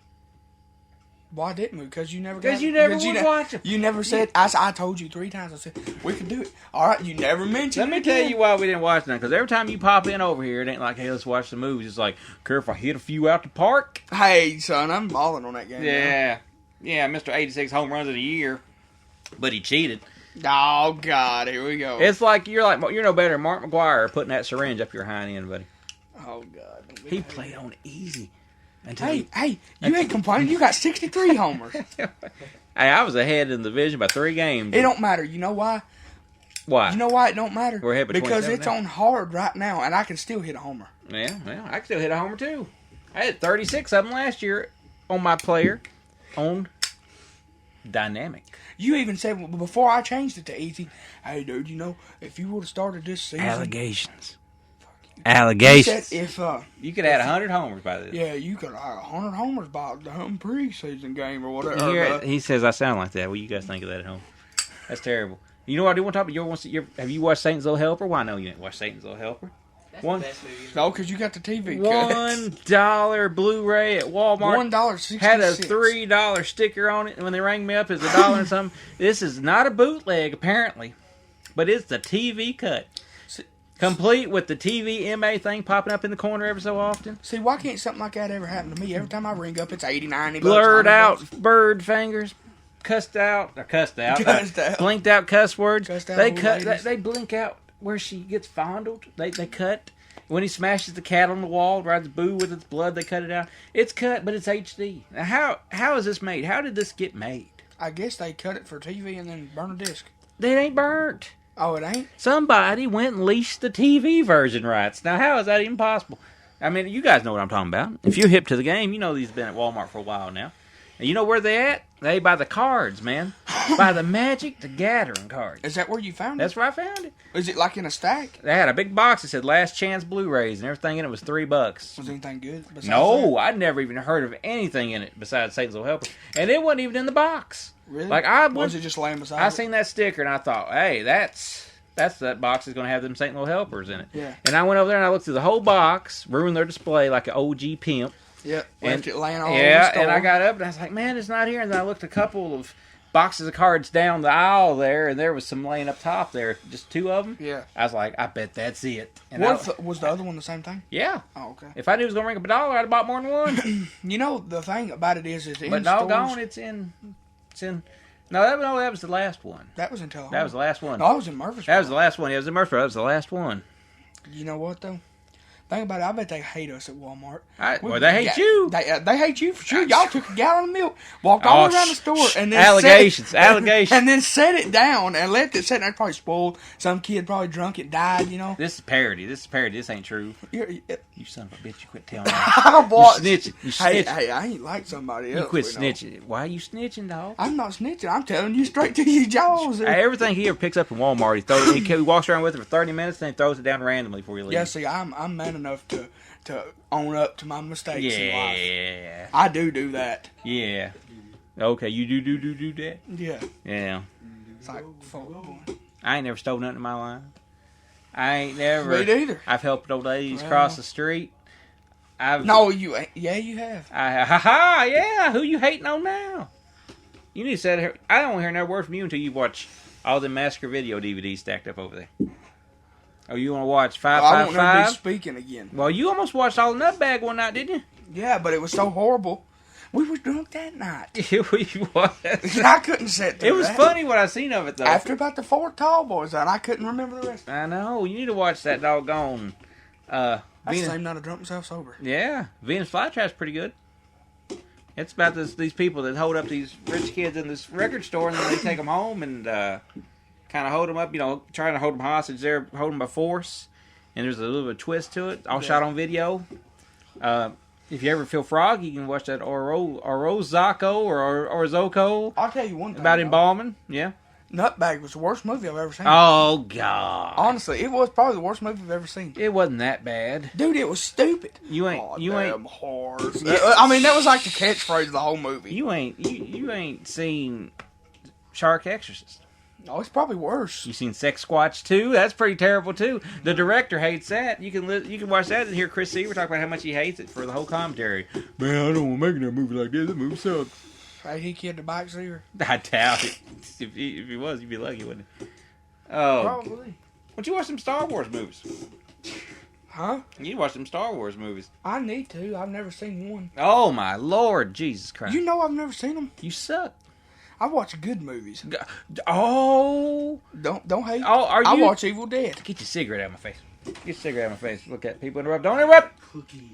Why didn't we? Because you never would watch them. You never said. I told you 3 times. I said we could do it. All right, you never mentioned. Let me tell you why we didn't watch them. Because every time you pop in over here, it ain't like, hey, let's watch the movies. It's like, care if I hit a few out the park? Hey, son, I'm balling on that game. Yeah. Yeah, Mr. 86 home runs of the year. But he cheated. Oh, God, here we go. It's like you're no better than Mark McGuire putting that syringe up your hind end, buddy. Oh, God. He played on easy. Hey, you ain't complaining. You got 63 homers. Hey, I was ahead in the division by 3 games. It don't matter. You know why? Why? You know why it don't matter? We're ahead by because 27 it's now. on hard right now, and I can still hit a homer. Yeah, well, I can still hit a homer, too. I had 36 of them last year on my player on Dynamic. You even said, before I changed it to easy, hey, dude, you know, if you would have started this season... Allegations. You said if, you could add 100 homers by this. yeah, you could have 100 homers by the preseason game or whatever. He says I sound like that. What do you guys think of that at home? That's terrible. You know what I do want to talk about? Have you watched Satan's Little Helper? Why no, you ain't watched Satan's Little Helper. That's One- the best movie. No, because you got the TV cut. $1 Blu-ray at Walmart. $1.66. Had a $3 sticker on it, and when they rang me up, it's $1 and something. This is not a bootleg, apparently, but it's the TV cut. Complete with the TV MA thing popping up in the corner every so often. See, why can't something like that ever happen to me? Every time I ring up, it's 80, 90 bucks. Blurred 100 out bucks. bird fingers, cussed out, blinked out cuss words. Cussed out They old cut. ladies. They blink out where she gets fondled. They cut when he smashes the cat on the wall, rides boo with its blood. They cut it out. It's cut, but it's HD. Now, how is this made? How did this get made? I guess they cut it for TV and then burn a disc. They ain't burnt. Oh, it ain't? Somebody went and leased the TV version rights. Now, how is that even possible? I mean, you guys know what I'm talking about. If you're hip to the game, you know these have been at Walmart for a while now. And you know where they at? They by the cards, man. By the Magic the Gathering cards. Is that where you found it? That's where I found it. Is it like in a stack? They had a big box that said Last Chance Blu-rays, and everything in it was $3. Was anything good? besides No, I'd never even heard of anything in it besides Satan's Little Helper. And it wasn't even in the box. that? Really? Like, I was was it just laying beside I it? seen that sticker and I thought, hey, that's that box is going to have them Saint Little Helpers in it. Yeah. And I went over there and I looked through the whole box, ruined their display like an OG pimp. Yep. And- Left it laying all over the Yeah, store. and I got up and I was like, man, it's not here. And then I looked a couple of boxes of cards down the aisle there, and there was some laying up top there, just 2 of them. Yeah. I was like, I bet that's it. And Was the other one the same thing? yeah. Oh, okay. If I knew it was going to ring up $1, I'd have bought more than one. You know, the thing about it is in But stores... doggone, it's in. No, that was the last one. That was in Tullahoma. That was the last one. No, I was in Murfreesboro. That was the last one. Yeah, it was in Murfreesboro. That was the last one. You know what, though? Think about it. I bet they hate us at Walmart. Well, they hate you. They hate you for sure. Y'all took a gallon of milk, walked all around the store, and then allegations, allegations. and then set it down and left it sitting there. Probably spoiled. Some kid probably drunk it, died. You know. This is parody. This ain't true. You're- You son of a bitch! You quit telling me. I bought. You snitching. You Hey, snitching. hey, I ain't like somebody else. You quit you know. snitching. Why are you snitching, dog? I'm not snitching. I'm telling you straight to your jaws. Hey, everything he ever picks up from Walmart, he walks around with it for 30 minutes, and he throws it down randomly before he leaves. Yeah, see, I'm man enough to own up to my mistakes in life. Yeah. I do that. Yeah. Okay, you do that? Yeah. Yeah. It's like, fuck, boy. I ain't never stole nothing in my life. I ain't never. Me neither. I've helped old ladies Well. cross the street. No, you ain't. Yeah, you have. Yeah. Who you hating on now? You need to sit here. I don't hear no word from you until you watch all the Massacre video DVDs stacked up over there. Oh, you want to watch I won't never be 555? speaking again. Well, you almost watched all the Nutbag one night, didn't you? Yeah, but it was so horrible. We was drunk that night. It was. I couldn't sit through It was that. funny what I seen of it though. After about the 4 tall boys, and I couldn't remember the rest. I know. You need to watch that doggone. That's the Venus, same night I drunk myself sober. yeah, Venus Flytrap's pretty good. It's about these people that hold up these rich kids in this record store, and then they take them home and kind of hold them up. You know, trying to hold them hostage. They're holding them by force, and there's a little bit of twist to it. All shot on video. If you ever feel froggy, you can watch that Orozco or Orzoko I'll tell you one thing about though. embalming. Yeah. Nutbag was the worst movie I've ever seen. Oh, God. Honestly, it was probably the worst movie I've ever seen. It wasn't that bad. Dude, it was stupid. You ain't. Horse. I mean, that was like the catchphrase of the whole movie. You ain't seen Shark Exorcist. No, it's probably worse. You seen Sex Squatch 2? That's pretty terrible too. The director hates that. You can watch that and hear Chris Seaver talk about how much he hates it for the whole commentary. Man, I don't want to make another movie like this. That movie sucks. Hey, he killed the bike seaver. I doubt it. If he was, you'd be lucky, wouldn't he? Oh, Probably. Why don't you watch some Star Wars movies? Huh? You watch some Star Wars movies. I need to. I've never seen one. Oh my Lord, Jesus Christ! You know I've never seen them. You suck. I watch good movies. Oh, Don't hate. Oh, are you? I watch Evil Dead. Get your cigarette out of my face. Get your cigarette out of my face. Look at people interrupt. Don't interrupt.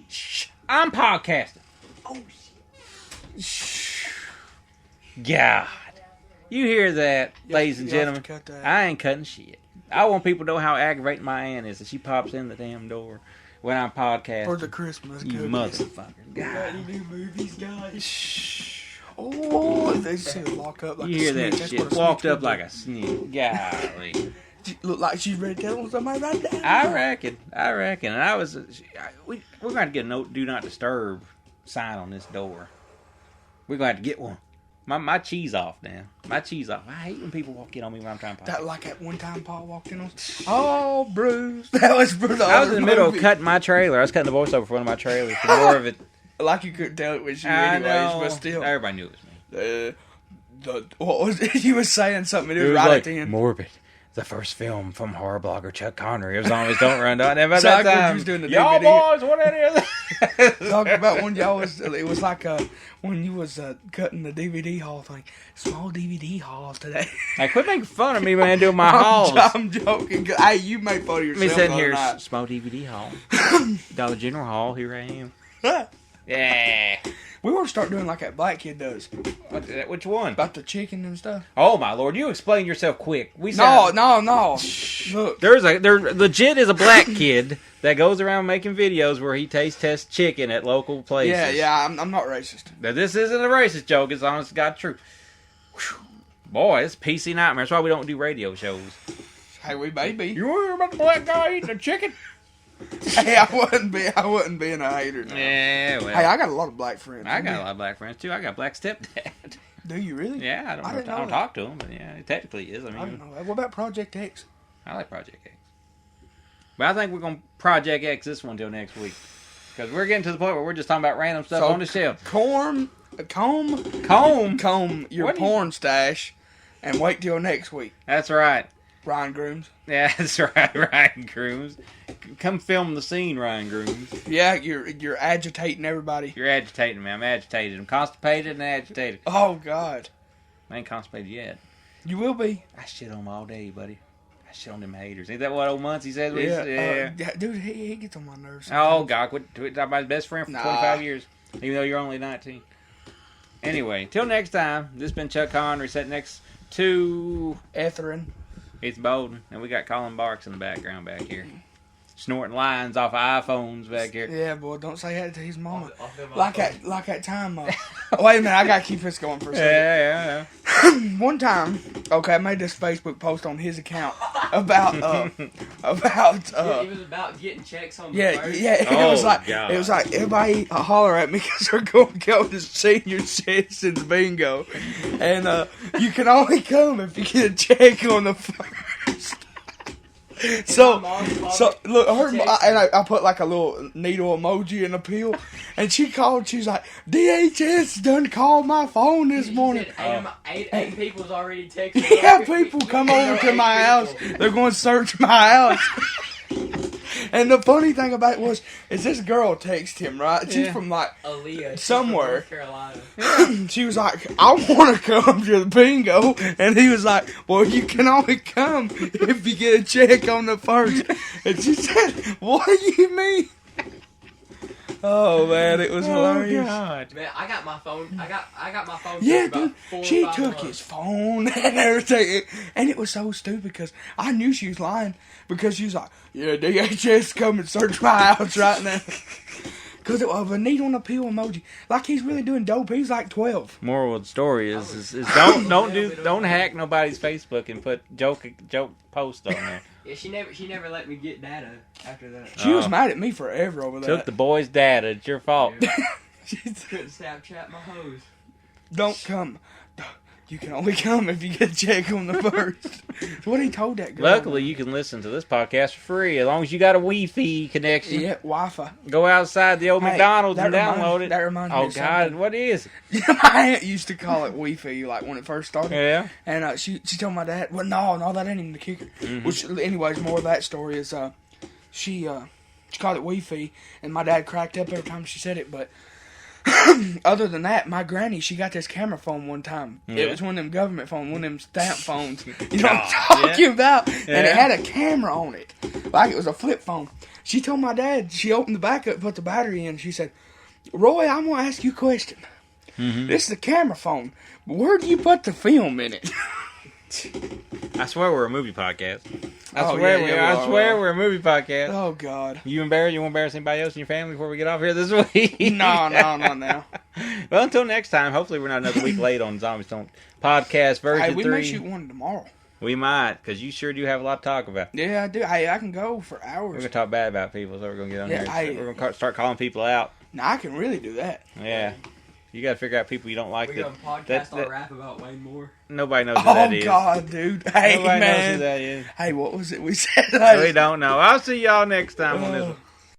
Shh. I'm podcasting. Oh, shit. Shh. God. You hear that, ladies and gentlemen? Cut that. I ain't cutting shit. I want people to know how aggravating my aunt is that she pops in the damn door when I'm podcasting. For the Christmas You cookies. motherfucker. Got God. any new movies, guys? Shh. Oh, they say lock up like You a hear snitch. that That's shit? what a Walked snitch up would like do. a snitch. Golly. She look like she's ready to tell on somebody right now. I reckon. And I was. We're going to get a no, do not disturb sign on this door. We're going to have to get one. My cheese off now. My cheese off. I hate when people walk in on me when I'm trying to That like that one time Paul walked in on. Oh, Bruce. That was Bruce. I was in the middle of cutting my trailer. I was cutting the voiceover for one of my trailers. For more of it. Like you couldn't tell it was you I anyways, know. but still. Everybody knew it was me. What was it? You was saying something. It It was was right like at the end. Morbid. The first film from horror blogger Chuck Connery. It was always Don't Run Down. And by So that I heard you time, was doing the y'all DVD. boys, what that is? Talking about when y'all was, it was like when you was cutting the DVD haul thing. Small DVD haul today. Like, quit making fun of me, man, doing my hauls. I'm joking. Hey, you made fun of yourself. Me sitting the here, other small DVD haul. Dollar General haul, here I am. night. Yeah. We want to start doing like that black kid does Which one? about the chicken and stuff. Oh my Lord! You explain yourself quick. We No. said, Look, there legit is a black kid that goes around making videos where he taste tests chicken at local places. yeah. I'm not racist. Now this isn't a racist joke. It's honest to God true. Whew. Boy, it's PC nightmare. That's why we don't do radio shows. Hey, we may be. You want to hear about the black guy eating a chicken? Hey, I wasn't being a hater. No. Yeah, well. Hey, I got a lot of black friends. I got a lot of black friends too. I got a black stepdad. Do you really? Yeah, I didn't know don't that. talk to him, but yeah, it technically is. I I didn't mean, know that. What about Project X? I like Project X. But I think we're going to Project X this one till next week. Because we're getting to the point where we're just talking about random stuff on the shelf. Comb your What do you- porn stash and wait till next week. That's right. Ryan Grooms. Yeah, that's right, Ryan Grooms. Come film the scene, Ryan Grooms. Yeah, you're agitating everybody. You're agitating me. I'm agitated. I'm constipated and agitated. Oh God. I ain't constipated yet. You will be. I shit on them all day, buddy. I shit on them haters. Ain't that what old Muncie says? Yeah. Yeah. Dude, he gets on my nerves. Oh, God. Quit talking about his best friend for Nah. 25 years. Even though you're only 19. Anyway, till next time, this has been Chuck Connery sitting next to... Etherin. It's Bolden. And we got Colin Barks in the background back here. Snorting lines off of iPhones back here. Yeah, boy, don't say that to his mama. Off them Like iPhones. that time. Wait a minute, I gotta keep this going for a second. Yeah. One time, okay, I made this Facebook post on his account about It was about getting checks on the first. yeah. Oh, It was like everybody holler at me because they're going to go to senior citizens bingo, and you can only come if you get a check on the first. So look, I put like a little needle emoji in the pill, and she called. She's like, DHS done called my phone this morning. Eight people's already texted. Yeah, people come over to my house. They're going to search my house. And the funny thing about it is this girl texted him, right? She's Yeah. from like Aaliyah, she's somewhere. from North Carolina. She was like, I want to come to the bingo. And he was like, well, you can only come if you get a check on the first. And she said, what do you mean? Oh, man, it was hilarious. God. Man, I got my phone. I got my phone. Yeah, for about dude, 4 or she 5 took months. his phone and everything. And it was so stupid because I knew she was lying because she was like, yeah, DHS come and search my house right now. because of a needle and a pill emoji. Like he's really doing dope. He's like 12. Moral of the story is don't hack nobody's Facebook and put joke post on there. Yeah, she never let me get data after that. She was mad at me forever over that. Took the boy's data. It's your fault. Yeah. Couldn't Snapchat my hose. Don't come. You can only come if you get a check on the first. That's what he told that girl. Luckily, you can listen to this podcast for free as long as you got a Wi-Fi connection. Yeah, Wi-Fi. Go outside the old McDonald's and download it. That reminds me Oh of God, something. what is it? My aunt used to call it Wi-Fi, like when it first started. Yeah. And she told my dad, well, no, that ain't even the kicker. Which, anyways, more of that story is she called it Wi-Fi, and my dad cracked up every time she said it, but other than that, my granny, she got this camera phone one time. Yeah. It was one of them government phones, one of them stamp phones. You know what I'm talking about? And it had a camera on it. Like it was a flip phone. She told my dad, she opened the back up, put the battery in, she said, Roy, I'm going to ask you a question. This is a camera phone, but where do you put the film in it? I swear we're a movie podcast. I Oh, swear, yeah, I swear we're a movie podcast. Oh, God. You won't embarrass anybody else in your family before we get off here this week? No, not now. Well, until next time, hopefully we're not another week late on Zombies Don't Podcast version Hey, we 3. may shoot one tomorrow. We might, because you sure do have a lot to talk about. Yeah, I do. Hey, I can go for We're hours. going to talk bad about people, so we're going to get on Yeah, here. We're going to start calling people out. Now, I can really do that. Yeah. You got to figure out people you don't like. We're gonna podcast or rap about Wayne Moore. Nobody knows who that is. Oh, God, dude. Hey, Nobody knows who man. that is. Hey, what was it we said? We don't know. I'll see y'all next time on this one.